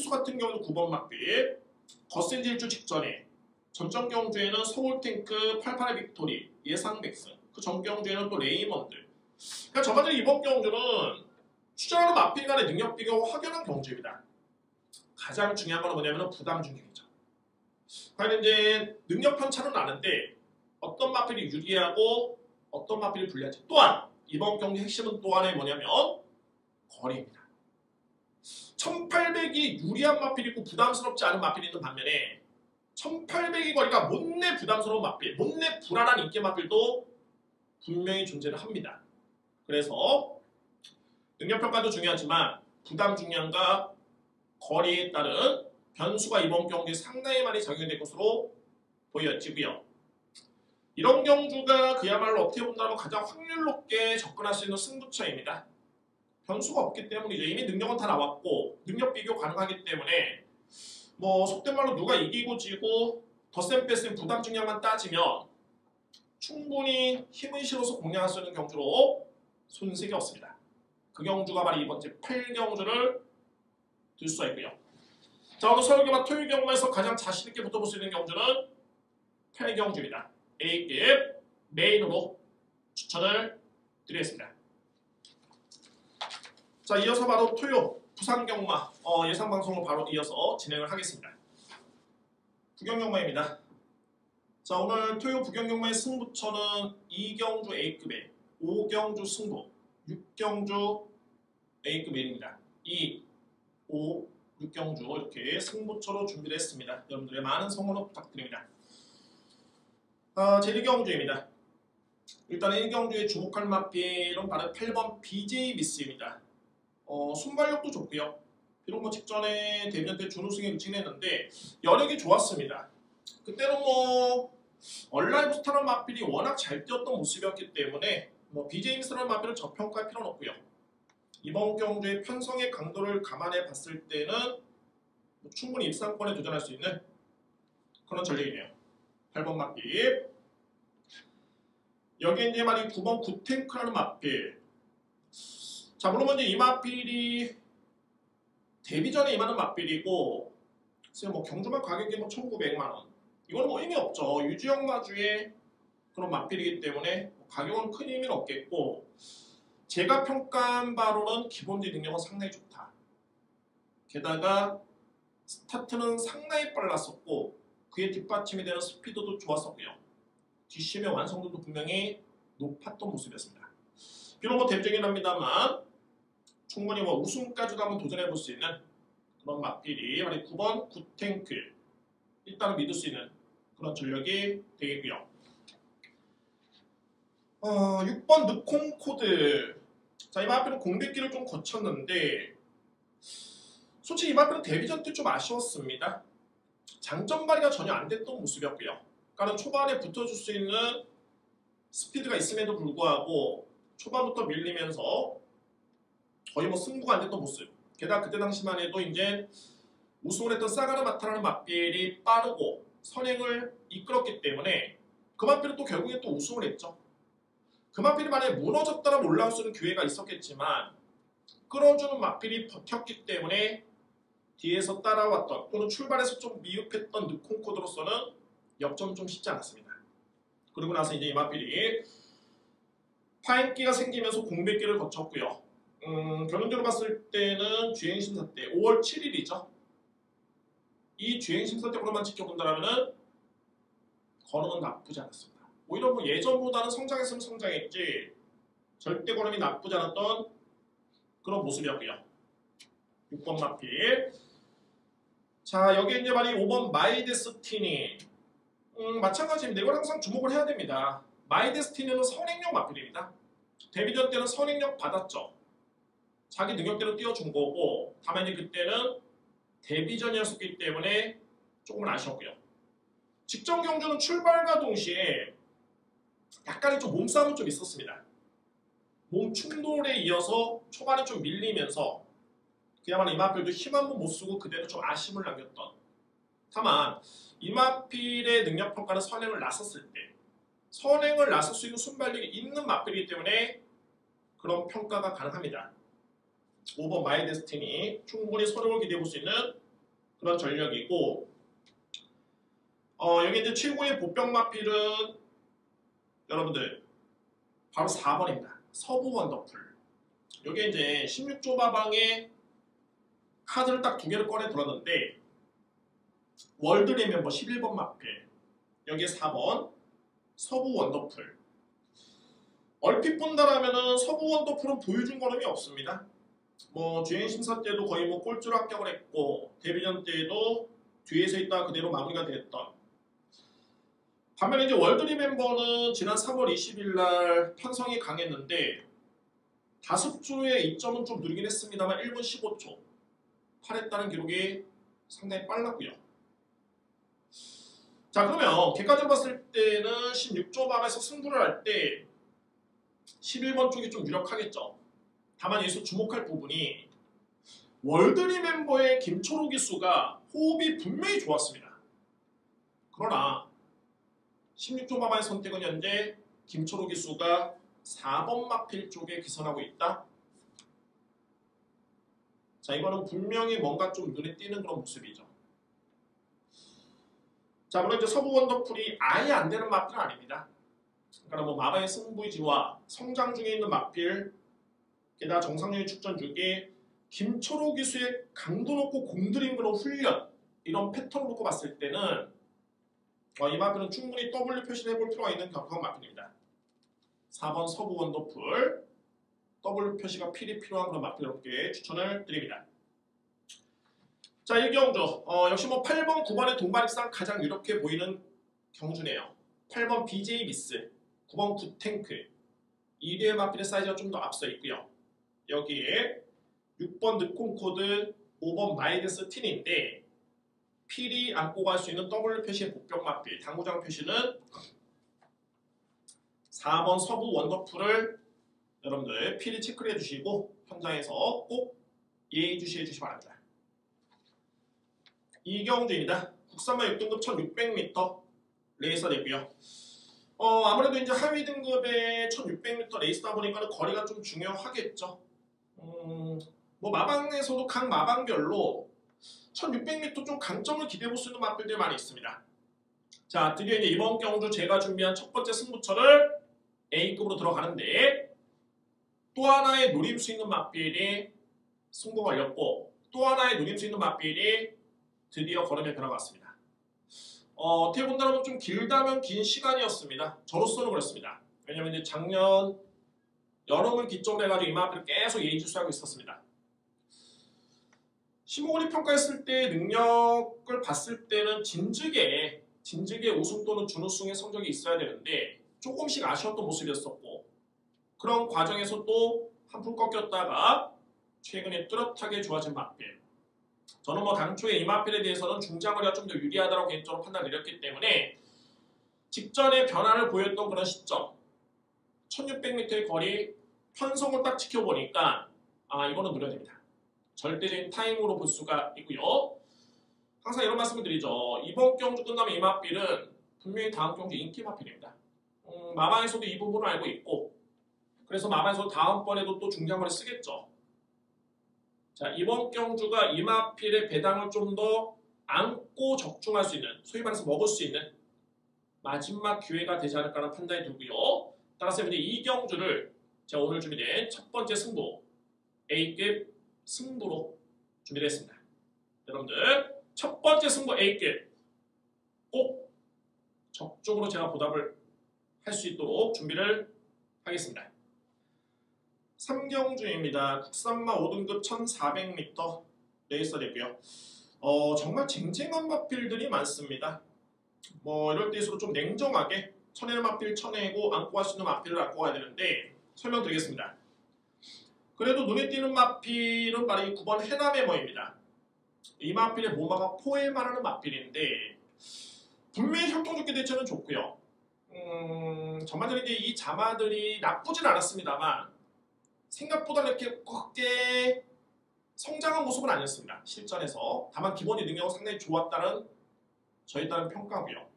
같은 경우는 9번 마필, 거센 질주 직전에 전전 경주에는 서울탱크 88의 빅토리, 예상백스, 그 전 경주에는 또 레이먼드. 그러니까 전반적으로 이번 경주는 출전하는 마필 간의 능력 비교가 확연한 경주입니다. 가장 중요한 건 뭐냐면 부담 중격이죠. 과연 이제 능력 편차는 나는데 어떤 마필이 유리하고 어떤 마필이 불리한지. 또한 이번 경기 핵심은 또 하나의 뭐냐면 거리입니다. 1800이 유리한 마필이 있고 부담스럽지 않은 마필이 있는 반면에 1800의 거리가 못내 부담스러운 마필, 못내 불안한 인기 마필도 분명히 존재를 합니다. 그래서 능력평가도 중요하지만 부담 중량과 거리에 따른 변수가 이번 경기에 상당히 많이 작용될 것으로 보여지고요. 이런 경주가 그야말로 어떻게 본다면 가장 확률 높게 접근할 수 있는 승부처입니다. 변수가 없기 때문이죠. 이미 능력은 다 나왔고 능력 비교 가능하기 때문에 뭐 속된 말로 누가 이기고 지고 덧셈 뺄셈 부담 중량만 따지면 충분히 힘을 실어서 공략할 수 있는 경주로 손색이 없습니다. 그 경주가 바로 이번 주 8경주를 들 수가 있고요. 자, 오늘 서울경마 토요일경마에서 가장 자신있게 붙어볼 수 있는 경주는 8경주입니다. A급 메인으로 추천을 드리겠습니다. 자, 이어서 바로 토요 부산경마 예상 방송을 바로 이어서 진행을 하겠습니다. 부경경마입니다. 자, 오늘 토요 부경경마의 승부처는 2경주 A급에 5경주 승부, 6경주 A급 A입니다. 2, 5, 6경주 이렇게 승부처로 준비를 했습니다. 여러분들의 많은 성원을 부탁드립니다. 제1경주입니다. 일단 1경주에 주목할 마필은 바로 8번 BJ 미스입니다. 순발력도 좋고요. 비록 뭐 직전에 데뷔전 때 준우승에 그치긴 했는데 여력이 좋았습니다. 그때는 뭐 얼라이브 스타라는 마필이 워낙 잘 뛰었던 모습이었기 때문에 뭐 BJ 미스라는 마필을 저평가할 필요는 없고요. 이번 경주의 편성의 강도를 감안해 봤을 때는 뭐 충분히 입상권에 도전할 수 있는 그런 전력이네요. 8번 마필. 여기에 이제 말이 9번 구탱크라는 마필. 자, 물론 먼저 이 마필이 데뷔전에 임하는 마필이고, 글쎄요, 뭐 경주만 가격이 뭐 1,900만원. 이거는 뭐 의미 없죠. 유지형 마주의 그런 마필이기 때문에 가격은 큰 의미는 없겠고, 제가 평가한 바로는 기본적인 능력은 상당히 좋다. 게다가 스타트는 상당히 빨랐었고, 그에 뒷받침이 되는 스피드도 좋았었고요. 뒷심의 완성도도 분명히 높았던 모습이었습니다. 비록 뭐 데뷔전이긴 합니다만 충분히 뭐 우승까지도 한번 도전해볼 수 있는 그런 마필이 바로 9번 구탱크 일단은 믿을 수 있는 그런 전력이 되겠고요. 6번 느콩코드. 자, 이 마필은 공백기를 좀 거쳤는데 솔직히 이 마필은 데뷔전 때 좀 아쉬웠습니다. 장점 발휘가 전혀 안 됐던 모습이었고요. 그러니까 초반에 붙어줄 수 있는 스피드가 있음에도 불구하고 초반부터 밀리면서 거의 뭐 승부가 안 됐던 모습. 게다가 그때 당시만 해도 이제 우승을 했던 사가르 마타라는 마필이 빠르고 선행을 이끌었기 때문에 그 마필은 또 결국에 또 우승을 했죠. 그 마필이 만약에 무너졌다면 올라올 수 있는 기회가 있었겠지만 끌어주는 마필이 버텼기 때문에 뒤에서 따라왔던 또는 출발해서 좀 미흡했던 느콩코드로서는 역전은 좀 쉽지 않았습니다. 그리고 나서 이제 이 마필이 파인기가 생기면서 공백기를 거쳤고요. 결론적으로 봤을 때는 주행심사 때 5월 7일이죠. 이 주행심사 때로만 지켜본다면 걸음은 나쁘지 않았습니다. 오히려 뭐 예전보다는 성장했으면 성장했지 절대 걸음이 나쁘지 않았던 그런 모습이었고요. 6번 마필. 자, 여기 이제 말이 5번 마이데스티니. 마찬가지입니다. 이걸 항상 주목을 해야 됩니다. 마이데스티니는 선행력 마필입니다. 데뷔전 때는 선행력 받았죠. 자기 능력대로 띄워준 거고 다만 이제 그때는 데뷔전이었기 때문에 조금은 아쉬웠고요. 직전 경주는 출발과 동시에 약간의 좀 몸싸움은 좀 있었습니다. 몸 충돌에 이어서 초반에 좀 밀리면서 그야말로 이마필도 힘 한 번 못 쓰고 그대로 좀 아쉬움을 남겼던. 다만 이마필의 능력 평가는 선행을 나섰을 때 선행을 나설 수 있는 순발력이 있는 마필이기 때문에 그런 평가가 가능합니다. 5번 마이데스티니 충분히 선행을 기대해볼 수 있는 그런 전력이고 여기 이제 최고의 보병 마필은 여러분들 바로 4번입니다. 서부 원더풀. 여기 이제 16조 마방에 카드를 딱 2개를 꺼내 들었는데 월드 리멤버 11번 마필 여기에 4번 서부 원더풀. 얼핏 본다라면은 서부 원더풀은 보여준 걸음이 없습니다. 뭐 주행 심사 때도 거의 뭐 꼴찌로 합격을 했고 데뷔전 때도 뒤에서 있다가 그대로 마무리가 됐던. 반면에 이제 월드 리멤버는 지난 3월 20일 날 편성이 강했는데 5조의 입점은 좀 느리긴 했습니다만 1분 15초 8했다는 기록이 상당히 빨랐고요. 자, 그러면 객관적으로 봤을 때는 16조 밤에서 승부를 할 때 11번 쪽이 좀 유력하겠죠. 다만 여기서 주목할 부분이 월드 리멤버의 김초록 기수가 호흡이 분명히 좋았습니다. 그러나 16조 밤의 선택은 현재 김초록 기수가 4번 마필 쪽에 기선하고 있다. 자, 이거는 분명히 뭔가 좀 눈에 띄는 그런 모습이죠. 자, 물론 이제 서부 원더풀이 아예 안 되는 마필은 아닙니다. 그러니까 뭐 마방의 승부지와 성장 중에 있는 마필, 게다가 정상적인 축전 주기, 김초로 기수의 강도 높고 공들인 그런 훈련 이런 패턴을 놓고 봤을 때는 이 마필은 충분히 W 표시를 해볼 필요가 있는 그런 마필입니다. 4번 서부 원더풀 W 표시가 필히 필요한 그런 마필 여러분께 추천을 드립니다. 자, 1경주 역시 뭐 8번, 9번의 동반입상 가장 유력해 보이는 경주네요. 8번 BJ 미스, 9번 굿탱크, 2위의 마필의 사이즈가 좀 더 앞서 있고요. 여기에 6번 늑콩코드, 5번 마이데스 틴인데 필히 안고 갈 수 있는 W 표시의 복병 마필, 당구장 표시는 4번 서부 원더풀을 여러분들 필히 체크를 해주시고 현장에서 꼭 예의주시해 주시기 바랍니다. 이경주입니다. 국산마 6등급 1600m 레이서 되고요. 아무래도 이제 하위 등급의 1600m 레이스다 보니까 거리가 좀 중요하겠죠. 뭐 마방에서도 각 마방별로 1600m 좀 강점을 기대해 볼 수 있는 마필들이 많이 있습니다. 자, 드디어 이제 이번 경주 제가 준비한 첫 번째 승부처를 A급으로 들어가는데 또 하나의 노림 수 있는 마필이 승부가 걸렸고 또 하나의 노림 수 있는 마필이 드디어 걸음에 들어갔습니다. 어떻게 본다면 좀 길다면 긴 시간이었습니다. 저로서는 그렇습니다. 왜냐면 이제 작년 여름을 기점으로 해가지고 이 마필을 계속 예의주시하고 있었습니다. 심호흡이 평가했을 때 능력을 봤을 때는 진즉에 우승 또는 준우승의 성적이 있어야 되는데 조금씩 아쉬웠던 모습이었었고 그런 과정에서 또 한풀 꺾였다가 최근에 뚜렷하게 좋아진 마필. 저는 뭐 당초에 이 마필에 대해서는 중장거리가 좀 더 유리하다고 개인적으로 판단을 내렸기 때문에 직전에 변화를 보였던 그런 시점 1600m의 거리 편성을 딱 지켜보니까 이거는 노려야 됩니다. 절대적인 타임으로 볼 수가 있고요. 항상 이런 말씀을 드리죠. 이번 경주 끝나면 이 마필은 분명히 다음 경주 인기 마필입니다. 마방에서도 이 부분을 알고 있고 그래서 마방에서 다음번에도 또 중장거리 쓰겠죠. 자, 이번 경주가 이 마필의 배당을 좀 더 안고 적중할 수 있는 소위 말해서 먹을 수 있는 마지막 기회가 되지 않을까라는 판단이 들고요. 따라서 이제 이 경주를 제가 오늘 준비된 첫 번째 승부 A급 승부로 준비를 했습니다. 여러분들 첫 번째 승부 A급 꼭 적중으로 제가 보답을 할 수 있도록 준비를 하겠습니다. 3경주입니다. 국산마 5등급 1400m 레이서 되고요. 정말 쟁쟁한 마필들이 많습니다. 뭐 이럴 때일수록 좀 냉정하게 쳐내는 마필 쳐내고 안고 갈 수 있는 마필을 안고 가야 되는데 설명드리겠습니다. 그래도 눈에 띄는 마필은 바로 이 9번 해남해머입니다. 이 마필의 모마가 포에만 하는 마필인데 분명히 협동조끼 대체는 좋고요. 전반적으로 이제 이 자마들이 나쁘진 않았습니다만 생각보다 이렇게 크게 성장한 모습은 아니었습니다. 실전에서. 다만 기본의 능력은 상당히 좋았다는 저에 따른 평가고요.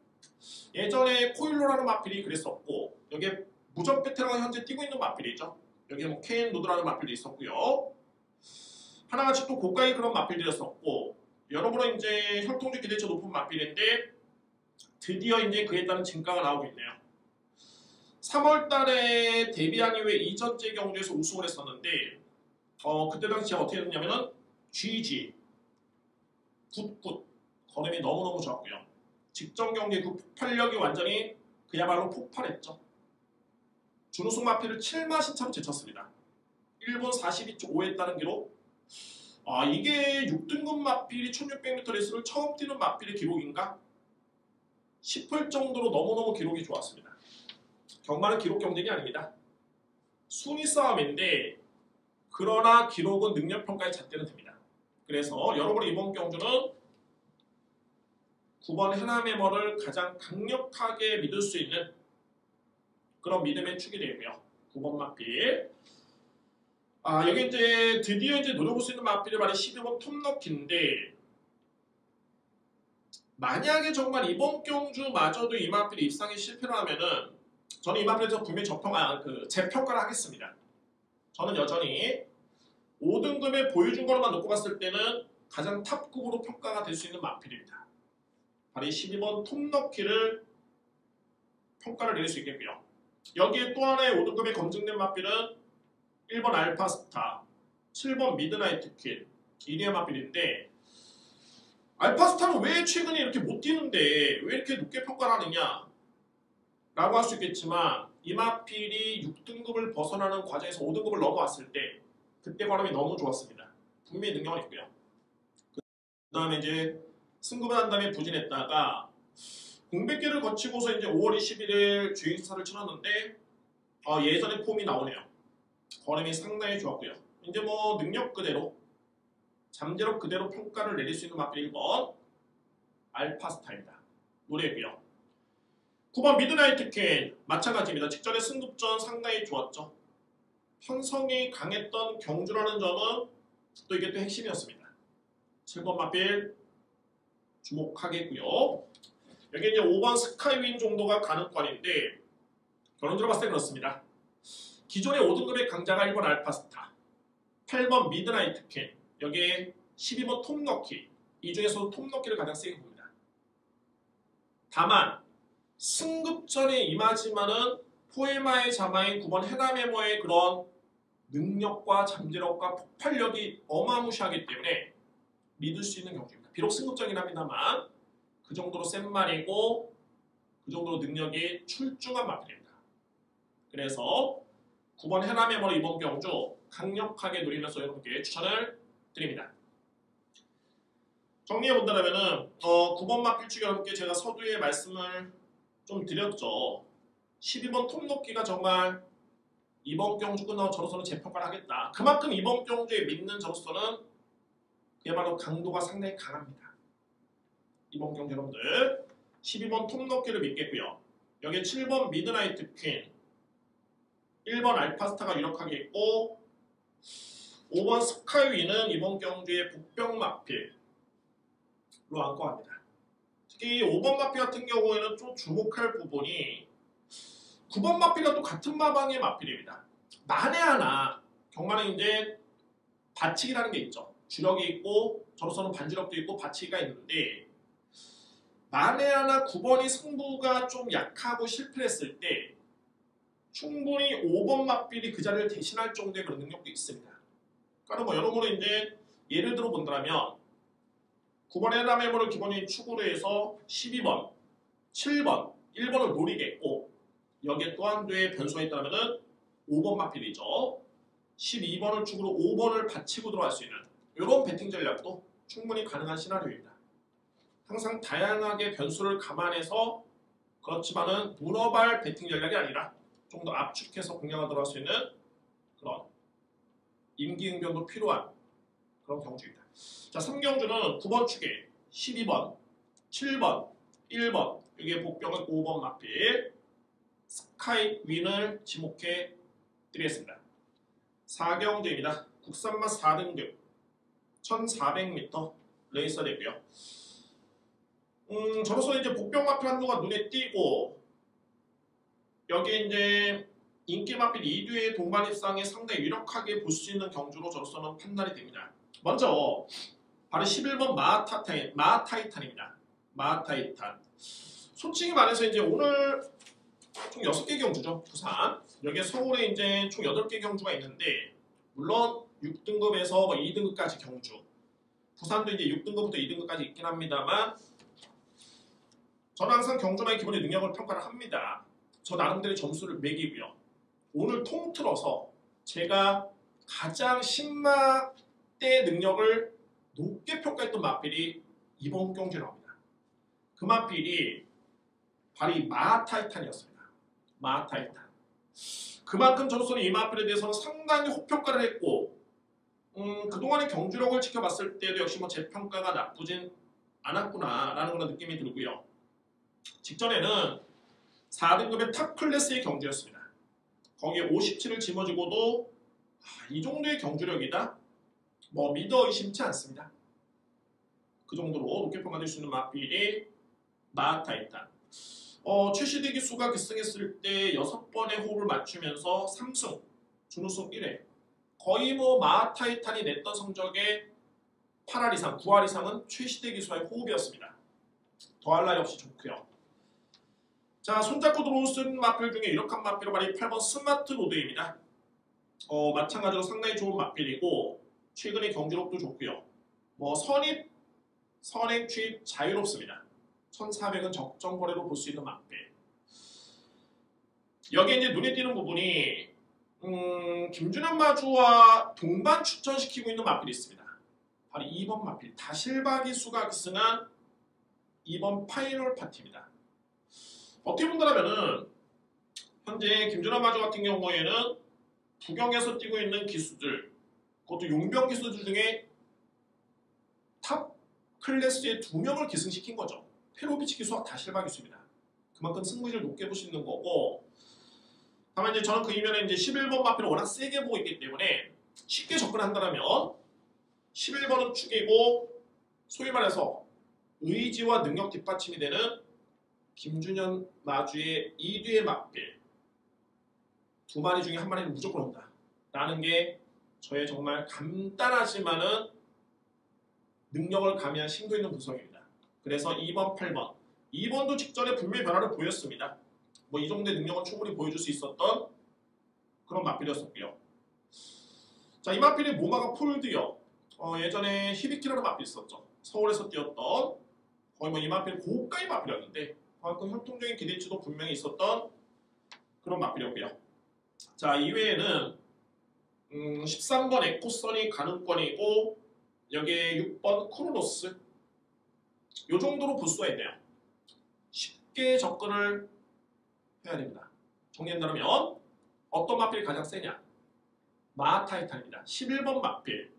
예전에 코일로라는 마필이 그랬었고 여기에 무전 베테랑이 현재 뛰고 있는 마필이죠. 여기에 뭐 케인 로드라는 마필도 있었고요. 하나같이 또 고가의 그런 마필들이었었고 여러모로 이제 혈통적 기대치 높은 마필인데 드디어 이제 그에 따른 진가가 나오고 있네요. 3월달에 데뷔한 이후에 이전째 경주에서 우승을 했었는데 그때 당시에 어떻게 됐냐면은 GG 굿굿 걸음이 너무너무 좋았고요. 직전 경기의 그 폭발력이 완전히 그야말로 폭발했죠. 준우승 마필을 7마신 차로 제쳤습니다. 1분 42초 5했다는 기록. 이게 6등급 마필이 1600m 레이스를 처음 뛰는 마필의 기록인가? 싶을 정도로 너무너무 기록이 좋았습니다. 경마는 기록 경쟁이 아닙니다. 순위 싸움인데 그러나 기록은 능력평가의 잣대는 됩니다. 그래서 여러분 이번 경주는 9번 해남해머를 가장 강력하게 믿을 수 있는 그런 믿음의 축이 되고요. 9번 마필. 여기 이제 드디어 이제 노려볼 수 있는 마필이 바로 12번 톱너키인데 만약에 정말 이번 경주마저도 이 마필이 입상에 실패를 하면은 저는 이 마필에서 분명히 재평가를 하겠습니다. 저는 여전히 5등급에 보여준 것만 놓고 봤을 때는 가장 탑급으로 평가가 될 수 있는 마필입니다. 바로 이 12번 톱너키를 평가를 내릴 수 있겠고요. 여기에 또 하나의 5등급에 검증된 마필은 1번 알파스타, 7번 미드나이트 퀸, 이리의 마필인데 알파스타는 왜 최근에 이렇게 못 뛰는데 왜 이렇게 높게 평가를 하느냐 라고 할 수 있겠지만 이 마필이 6등급을 벗어나는 과정에서 5등급을 넘어왔을 때 그때 걸음이 너무 좋았습니다. 분명히 능력은 있고요. 그 다음에 이제 승급을 한 다음에 부진했다가 공백기를 거치고서 이제 5월 21일 주행사를 치렀는데 예전의 폼이 나오네요. 걸음이 상당히 좋았고요. 이제 뭐 능력 그대로 잠재력 그대로 평가를 내릴 수 있는 마필 1번 알파스타입니다. 노래고요. 9번 미드나이트 퀸 마찬가지입니다. 직전에 승급전 상당히 좋았죠. 편성이 강했던 경주라는 점은 또 이게 또 핵심이었습니다. 7번 마필 주목하겠고요. 여기 이제 5번 스카이윈 정도가 가능권인데 결론적으로 봤을 때 그렇습니다. 기존의 5등급의 강자가 1번 알파스타, 8번 미드나이트 퀸, 여기에 12번 톱너키, 이 중에서도 톱너키를 가장 세게 봅니다. 다만 승급전에 임하지만은 포에마의 자마인 9번 헤나메모의 그런 능력과 잠재력과 폭발력이 어마무시하기 때문에 믿을 수 있는 경주입니다. 비록 승급전이긴 합니다만 그 정도로 센 말이고 그 정도로 능력이 출중한 마필입니다. 그래서 9번 헤나메모로 이번 경주 강력하게 누리면서 여러분께 추천을 드립니다. 정리해본다면 9번 마필 측 여러분께 제가 서두에 말씀을 좀 드렸죠. 12번 톱높기가 정말 이번 경주 끝나고 저로서는 재평가를 하겠다. 그만큼 이번 경주에 믿는 저로서는 그야말로 강도가 상당히 강합니다. 이번 경주 여러분들 12번 톱높기를 믿겠고요. 여기에 7번 미드나이트 퀸, 1번 알파스타가 유력하게 있고 5번 스카이위는 이번 경주의 복병 마필로 안고 갑니다. 특히 5번 마필 같은 경우에는 좀 주목할 부분이 9번 마필과 또 같은 마방의 마필입니다. 만에 하나 경마는 이제 받치기라는 게 있죠. 주력이 있고 저로서는 반주력도 있고 받치기가 있는데 만에 하나 9번이 승부가 좀 약하고 실패했을 때 충분히 5번 마필이 그 자리를 대신할 정도의 그런 능력도 있습니다. 그러니까 뭐 여러분은 이제 예를 들어 본다면 9번의 헤나메모를 기본적인 축으로 해서 12번, 7번, 1번을 노리겠고 여기에 또 한 대의 변수가 있다면 5번 마필이죠. 12번을 축으로 5번을 받치고 들어갈 수 있는 이런 배팅 전략도 충분히 가능한 시나리오입니다. 항상 다양하게 변수를 감안해서 그렇지만은 문어발 배팅 전략이 아니라 좀 더 압축해서 공략을 들어갈 수 있는 그런 임기응변도 필요한 그런 경주입니다. 자, 3경주는 9번 축에 12번, 7번, 1번, 여기에 복병은 5번 마필, 스카이윈을 지목해 드리겠습니다. 4경주입니다. 국산맛 4등급 1400m 레이서 되고요. 저로서 이제 복병 마필 한도가 눈에 띄고 여기 이제 인기 마필 2뒤의 동반 입상에 상당히 유력하게 볼 수 있는 경주로 저로서는 판단이 됩니다. 먼저 바로 11번 마타이탄입니다. 마타이탄. 솔직히 말해서 이제 오늘 총 6개 경주죠. 부산. 여기에 서울에 이제 총 8개 경주가 있는데 물론 6등급에서 2등급까지 경주. 부산도 이제 6등급부터 2등급까지 있긴 합니다만 저는 항상 경주만의 기본의 능력을 평가를 합니다. 저 나름대로 점수를 매기고요. 오늘 통틀어서 제가 가장 신막대 능력을 높게 평가했던 마필이 이번 경주에 나옵니다. 그 마필이 바로 이 마타이탄이었습니다. 마타이탄. 그만큼 저로서는 이 마필에 대해서는 상당히 호평가를 했고 그동안의 경주력을 지켜봤을 때도 역시 뭐 제 평가가 나쁘진 않았구나라는 그런 느낌이 들고요. 직전에는 4등급의 탑 클래스의 경주였습니다. 거기에 57을 짊어지고도 이 정도의 경주력이다? 뭐 믿어 의심치 않습니다. 그 정도로 높게 평가될 수 있는 마필이 마타이탄. 최시대 기수가 결승했을 때 6번의 호흡을 맞추면서 3승, 준우승 1회. 거의 뭐 마타이탄이 냈던 성적의 8할 이상, 9할 이상은 최시대 기수와의 호흡이었습니다. 더할 나위 없이 좋고요. 자, 손잡고 들어올 수 있는 마필 중에 유력한 마필은 바로 8번 스마트 로드입니다. 마찬가지로 상당히 좋은 마필이고 최근에 경기력도 좋고요. 뭐 선행 취입 자유롭습니다. 1400은 적정 거래로 볼 수 있는 마필. 여기에 이제 눈에 띄는 부분이 김준현 마주와 동반 추천시키고 있는 마필이 있습니다. 바로 2번 마필 다실바 기수가 기승한 2번 파이널 파티입니다. 어떻게 본다면은 현재 김준현 마주 같은 경우에는 부경에서 뛰고 있는 기수들, 그것도 용병 기수들 중에 탑 클래스의 2명을 기승시킨 거죠. 페로비치 기수와 다실바 기수입니다. 그만큼 승부를 높게 볼 수 있는 거고, 다만 이제 저는 그 이면에 이제 11번 마필을 워낙 세게 보고 있기 때문에 쉽게 접근한다면 11번은 축이고 소위 말해서 의지와 능력 뒷받침이 되는 김준현 마주의 2뒤의 마필 2마리 중에 1마리는 무조건 온다 라는 게 저의 정말 간단하지만은 능력을 가미한 심도 있는 분석입니다. 그래서 2번, 8번 2번도 직전에 분명히 변화를 보였습니다. 뭐 이 정도의 능력은 충분히 보여줄 수 있었던 그런 마필이었었고요. 자, 이 마필이 모마가 폴드요. 예전에 히비키라는 마필 있었죠. 서울에서 뛰었던 거의 뭐 이 마필 고가의 마필이었는데 그만큼 혈통적인 기대치도 분명히 있었던 그런 마필이었고요. 자, 이외에는 13번 에코선이 가능권이고 여기에 6번 크로노스 요 정도로 볼 수가 있네요. 쉽게 접근을 해야 됩니다. 정리한다면 어떤 마필이 가장 세냐? 마하타이탄입니다. 11번 마필.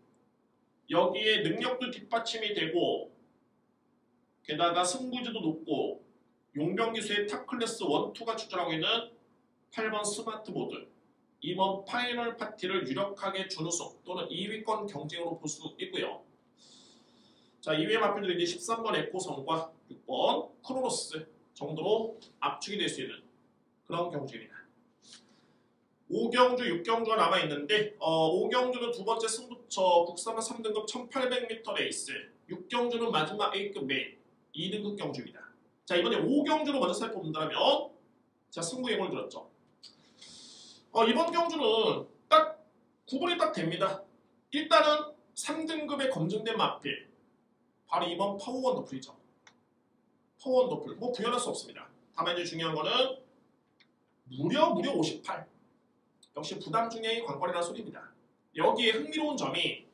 여기에 능력도 뒷받침이 되고 게다가 승부지도 높고 용병기수의 탑클래스 1, 2가 출전하고 있는 8번 스마트 모드 2번 파이널 파티를 유력하게 준우승 또는 2위권 경쟁으로 볼 수 있고요. 자, 이외의 마필들이 이제 13번 에코선과 6번 크로노스 정도로 압축이 될 수 있는 그런 경주입니다. 5경주, 6경주가 남아있는데 5경주는 두 번째 승부처 국산화 3등급 1800m 레이스 6경주는 마지막 A급 메인 2등급 경주입니다. 자, 이번에 5경주로 먼저 살펴본다면 자, 승부 예고를 들었죠. 이번 경주는 딱 구분이 딱 됩니다. 일단은 3등급에 검증된 마필 바로 이번 파워 원더풀이죠. 파워 원더풀 뭐 부연할 수 없습니다. 다만 이제 중요한 거는 무려 58 역시 부담 중에 관건이라는 소리입니다. 여기에 흥미로운 점이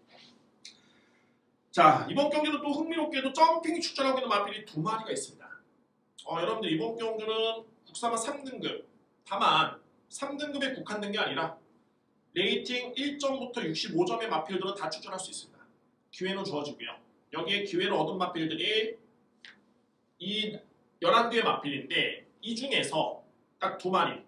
자, 이번 경기는 또 흥미롭게도 점핑이 출전하고 있는 마필이 2마리가 있습니다. 여러분들 이번 경주는 국산화 3등급 다만 3등급에 국한된 게 아니라 레이팅 1점부터 65점의 마필들은 다 출전할 수 있습니다. 기회는 주어지고요. 여기에 기회를 얻은 마필들이 이 11개의 마필인데 이 중에서 딱 2마리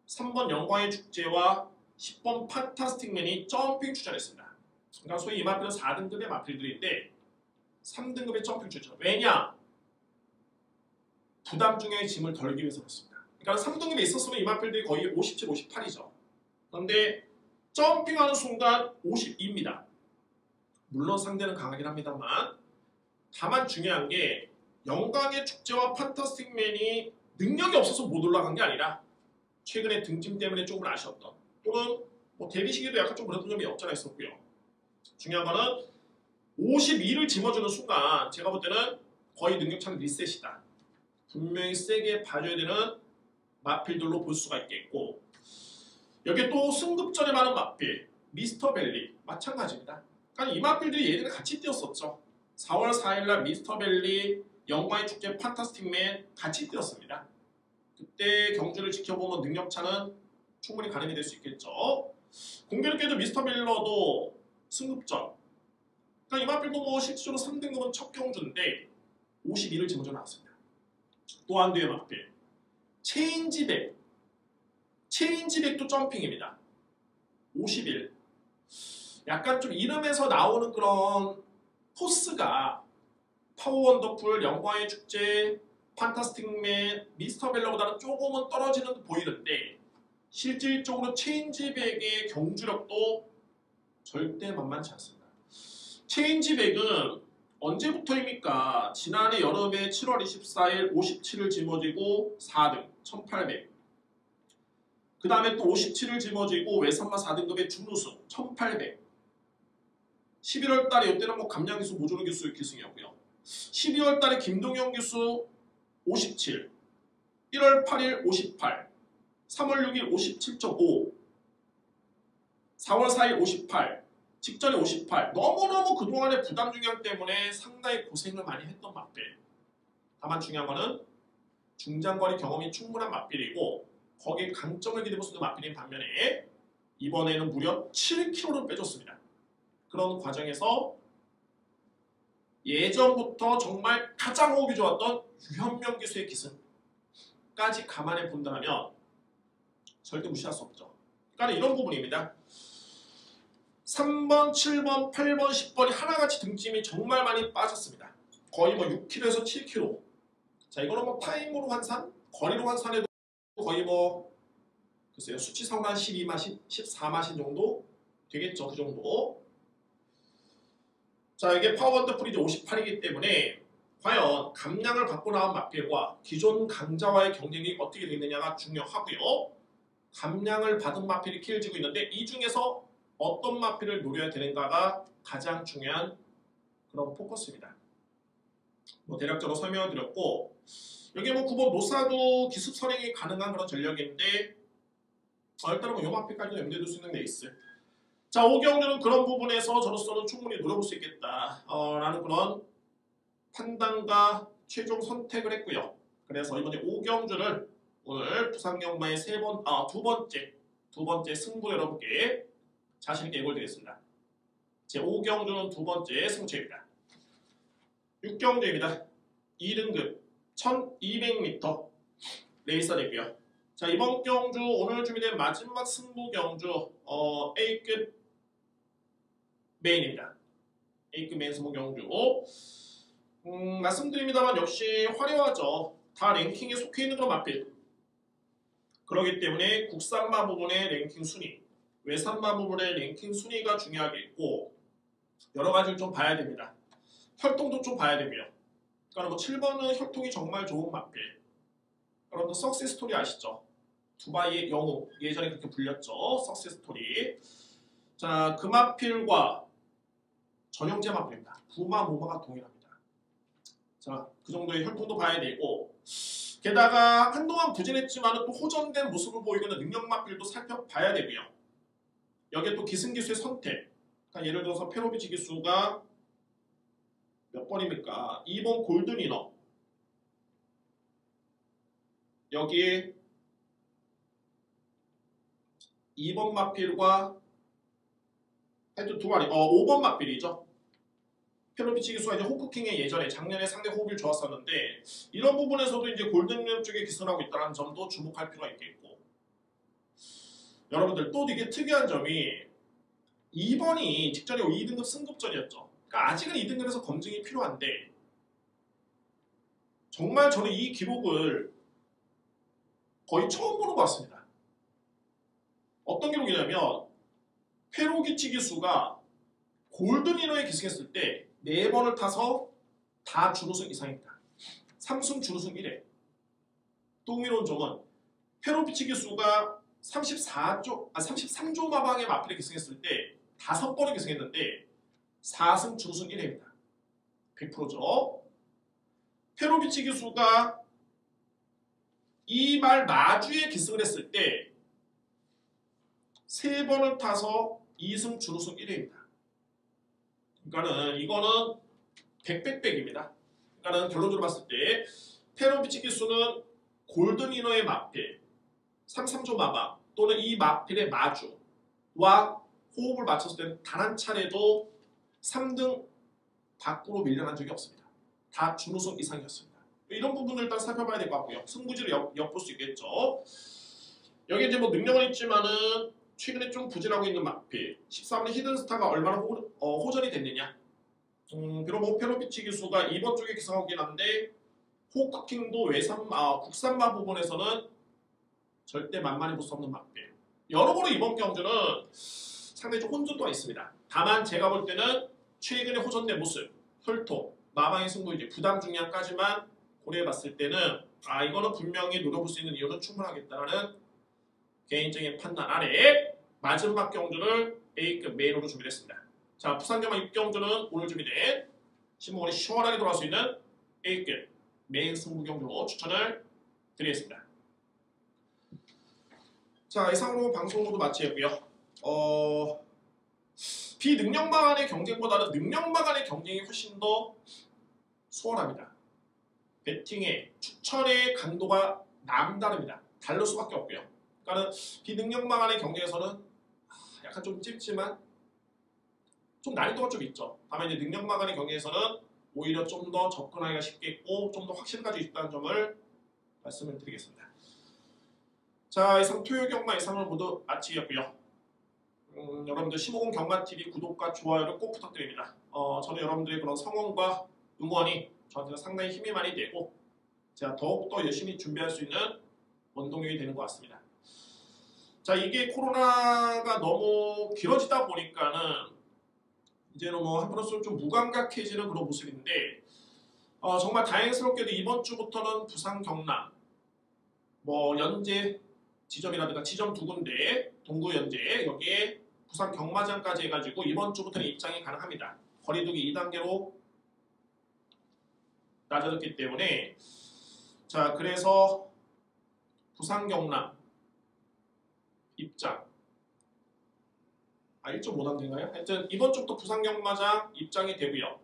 3번 영광의 축제와 10번 판타스틱맨이 점핑 출전했습니다. 그러니까 소위 이 마필은 4등급의 마필들인데 3등급의 점핑 출전. 왜냐? 부담 중의 짐을 덜기 위해서 그렇습니다. 그러니까 3등급에 있었으면 이 마필들이 거의 57, 58이죠. 그런데 점핑하는 순간 52입니다. 물론 상대는 강하긴 합니다만 다만 중요한 게 영광의 축제와 판타스틱맨이 능력이 없어서 못 올라간 게 아니라 최근에 등짐 때문에 조금 아쉬웠던 또는 뭐 데뷔 시기도 약간 좀 그랬던 점이 없잖아 있었고요. 중요한 거는 52를 짊어주는 순간 제가 볼 때는 거의 능력차는 리셋이다. 분명히 세게 봐줘야 되는 마필들로 볼 수가 있겠고 여기에 또 승급전에 많은 마필 미스터 벨리 마찬가지입니다. 그러니까 이 마필들이 예전에 같이 뛰었었죠. 4월 4일날 미스터 벨리 영광의 축제 판타스틱맨 같이 뛰었습니다. 그때 경주를 지켜보면 능력차는 충분히 가늠이 될 수 있겠죠. 공교롭게도 미스터 벨러도 승급전 그러니까 이 마필도 뭐 실질적으로 3등급은 첫 경주인데 52를 짊어져 나왔습니다. 또 한 뒤의 마필 체인지백도 점핑입니다. 51 약간 좀 이름에서 나오는 그런 포스가 파워 원더풀, 영광의 축제, 판타스틱맨, 미스터 벨러보다는 조금은 떨어지는 듯 보이는데 실질적으로 체인지백의 경주력도 절대 만만치 않습니다. 체인지백은 언제부터입니까? 지난해 여름에 7월 24일 57을 짊어지고 4등 1800. 그 다음에 또 57을 짊어지고 외산마 4등급의 준우승 1800. 11월 달에 이때는 뭐 감량 기수 모조로 기수 기승이었고요. 12월 달에 김동영 기수 57, 1월 8일 58, 3월 6일 57.5, 4월 4일 58, 직전에 58. 너무너무 그동안의 부담 중량 때문에 상당히 고생을 많이 했던 맛빌. 다만 중요한 거는 중장거리 경험이 충분한 맛빌이고 거기에 강점을 기대볼 수 있는 맛빌인 반면에 이번에는 무려 7kg를 빼줬습니다. 그런 과정에서 예전부터 정말 가장 호흡이 좋았던 유현명 기수의 기승까지 감안해 본다면 절대 무시할 수 없죠. 그러니까 이런 부분입니다. 3번, 7번, 8번, 10번이 하나같이 등짐이 정말 많이 빠졌습니다. 거의 뭐 6kg에서 7kg. 자, 이거는 뭐 타임으로 환산, 거리로 환산해도 거의 뭐 글쎄요, 수치상으로 한 12마신, 14마신 정도 되겠죠. 그 정도. 자, 이게 파워원더 프리즈 58이기 때문에 과연 감량을 받고 나온 마필과 기존 강자와의 경쟁이 어떻게 되느냐가 중요하고요. 감량을 받은 마필이 키워지고 있는데 이 중에서 어떤 마필을 노려야 되는가가 가장 중요한 그런 포커스입니다. 뭐 대략적으로 설명을 드렸고 여기 뭐 9번 노사도 기습 선행이 가능한 그런 전력인데 일단은 뭐요 마필까지도 염두에 둘 수 있는 레이스. 자, 오경주는 그런 부분에서 저로서는 충분히 노려볼 수 있겠다 라는 그런 판단과 최종 선택을 했고요. 그래서 이번에 오경주를 오늘 부산경마의 두 번째 승부 여러분께 자신있게 예고드리겠습니다. 제 5경주는 두 번째 승부처입니다. 6경주입니다. 2등급 1200m 레이서 되고요. 자, 이번 경주 오늘 준비된 마지막 승부 경주 A급 메인입니다. A급 메인 승부 경주. 말씀드립니다만 역시 화려하죠. 다 랭킹에 속해 있는 그런 맛빛. 그렇기 때문에 국산마 부분의 랭킹 순위, 외산마 부분의 랭킹 순위가 중요하겠고 여러 가지를 좀 봐야 됩니다. 혈통도 좀 봐야 되고요. 그러니까 뭐 7번은 혈통이 정말 좋은 맛빛. 여러분들 석세스 스토리 아시죠? 두바이의 영웅, 예전에 그렇게 불렸죠. 석세스 스토리. 자, 그 맛필과 전형제 맛필입니다. 부마, 모마가 동일합니다. 자, 그 정도의 혈통도 봐야 되고 게다가 한동안 부진했지만 또 호전된 모습을 보이고 있는 능력 맛필도 살펴봐야 되고요. 여기에 또 기승기수의 선택. 그러니까 예를 들어서 페로비치 기수가 몇 번입니까? 2번 골든이너. 여기에 2번 마필과 하여튼 두 마리, 5번 마필이죠. 페로비치 기수가 이제 호크킹의 예전에 작년에 상대 호흡이 좋았었는데 이런 부분에서도 이제 골든리너 쪽에 기선하고 있다는 점도 주목할 필요가 있겠고 여러분들 또 되게 특이한 점이 2번이 직전에 2등급 승급전이었죠. 그러니까 아직은 2등급에서 검증이 필요한데 정말 저는 이 기록을 거의 처음 보는 것 같습니다. 어떤 기록이냐면 페로비치 기수가 골든리너에 기승했을 때 4번을 타서 다 준우승 이상입니다. 3승 준우승 1회. 또 흥미로운 점은 페로비치 기수가 33조 마방의 마필에 기승했을 때 5번을 기승했는데 4승 준우승 1회입니다. 100%죠. 페로비치 기수가 이 말 마주에 기승을 했을 때 3번을 타서 2승 준우승 1회입니다. 그러니까는 이거는 100입니다. 그러니까는 결론적으로 봤을 때 페로비치 기수는 골든이너의 마필, 33조 마방 또는 이 마필의 마주와 호흡을 맞췄을 때는 단 한 차례도 3등 밖으로 밀려난 적이 없습니다. 다 준우승 이상이었습니다. 이런 부분을 일단 살펴봐야 될 것 같고요. 승부지를 엿볼 수 있겠죠. 여기 이제 뭐 능력은 있지만은 최근에 좀 부진하고 있는 마필 13번의 히든스타가 얼마나 호전이 됐느냐. 비록 뭐 페로비치 기수가 2번 쪽에 기승하긴 한데 호크킹도 국산마 부분에서는 절대 만만히 볼 수 없는 마필. 여러모로 이번 경주는 상당히 좀 혼돈도가 있습니다. 다만 제가 볼 때는 최근에 호전된 모습, 혈토, 마방의 승부 이제 부담 중량까지만 고려해봤을 때는 이거는 분명히 노려볼 수 있는 이유는 충분하겠다라는 개인적인 판단 아래 마지막 경주를 A급 메인으로 준비했습니다. 자, 부산경마 6경주는 오늘 준비된 신문이 시원하게 돌아올 수 있는 A급 메인 승부 경주로 추천을 드리겠습니다. 자, 이상으로 방송 모두 마치겠고요. 비능력마 간의 경쟁보다는 능력마 간의 경쟁이 훨씬 더 수월합니다. 배팅의 추천의 강도가 남다릅니다. 다를 수밖에 없고요. 그러니까 비능력마 간의 경쟁에서는 약간 좀 찝지만 좀 난이도가 좀 있죠. 다만 이제 능력마 간의 경쟁에서는 오히려 좀 더 접근하기가 쉽겠고 좀 더 확신을 가지고 있다는 점을 말씀을 드리겠습니다. 자, 이상 토요 경마 이상을 모두 마치겠고요. 여러분들 15금 경마TV 구독과 좋아요를 꼭 부탁드립니다. 저는 여러분들의 그런 성원과 응원이 저한테는 상당히 힘이 많이 되고 제가 더욱더 열심히 준비할 수 있는 원동력이 되는 것 같습니다. 자, 이게 코로나가 너무 길어지다 보니까는 이제는 뭐 한편으로서 좀 무감각해지는 그런 모습인데 정말 다행스럽게도 이번 주부터는 부산 경남 뭐 연재 지점이라든가 지점 2군데 동구 연재 여기에 부산 경마장까지 해가지고 이번 주부터는 입장이 가능합니다. 거리두기 2단계로 낮아졌기 때문에 자, 그래서 부산 경남 입장 1.5단계인가요? 하여튼 이번 주부터 부산 경마장 입장이 되고요.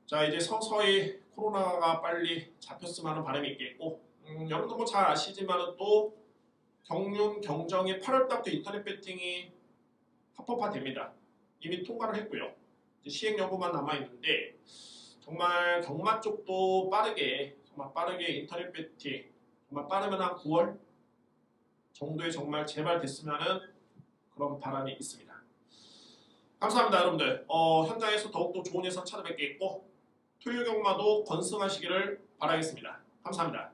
자, 이제 서서히 코로나가 빨리 잡혔으면 하는 바람이 있겠고 여러분도 뭐 잘 아시지만은 또 경륜 경정이 8월달부터 인터넷 배팅이 합법화됩니다. 이미 통과를 했고요. 이제 시행 여부만 남아 있는데 정말 경마 쪽도 정말 빠르게 인터넷 배팅 정말 빠르면 한 9월 정도에 정말 제발 됐으면 하는 그런 바람이 있습니다. 감사합니다, 여러분들. 현장에서 더욱더 좋은 예선 찾아뵙겠고 토요 경마도 건승하시기를 바라겠습니다. 감사합니다.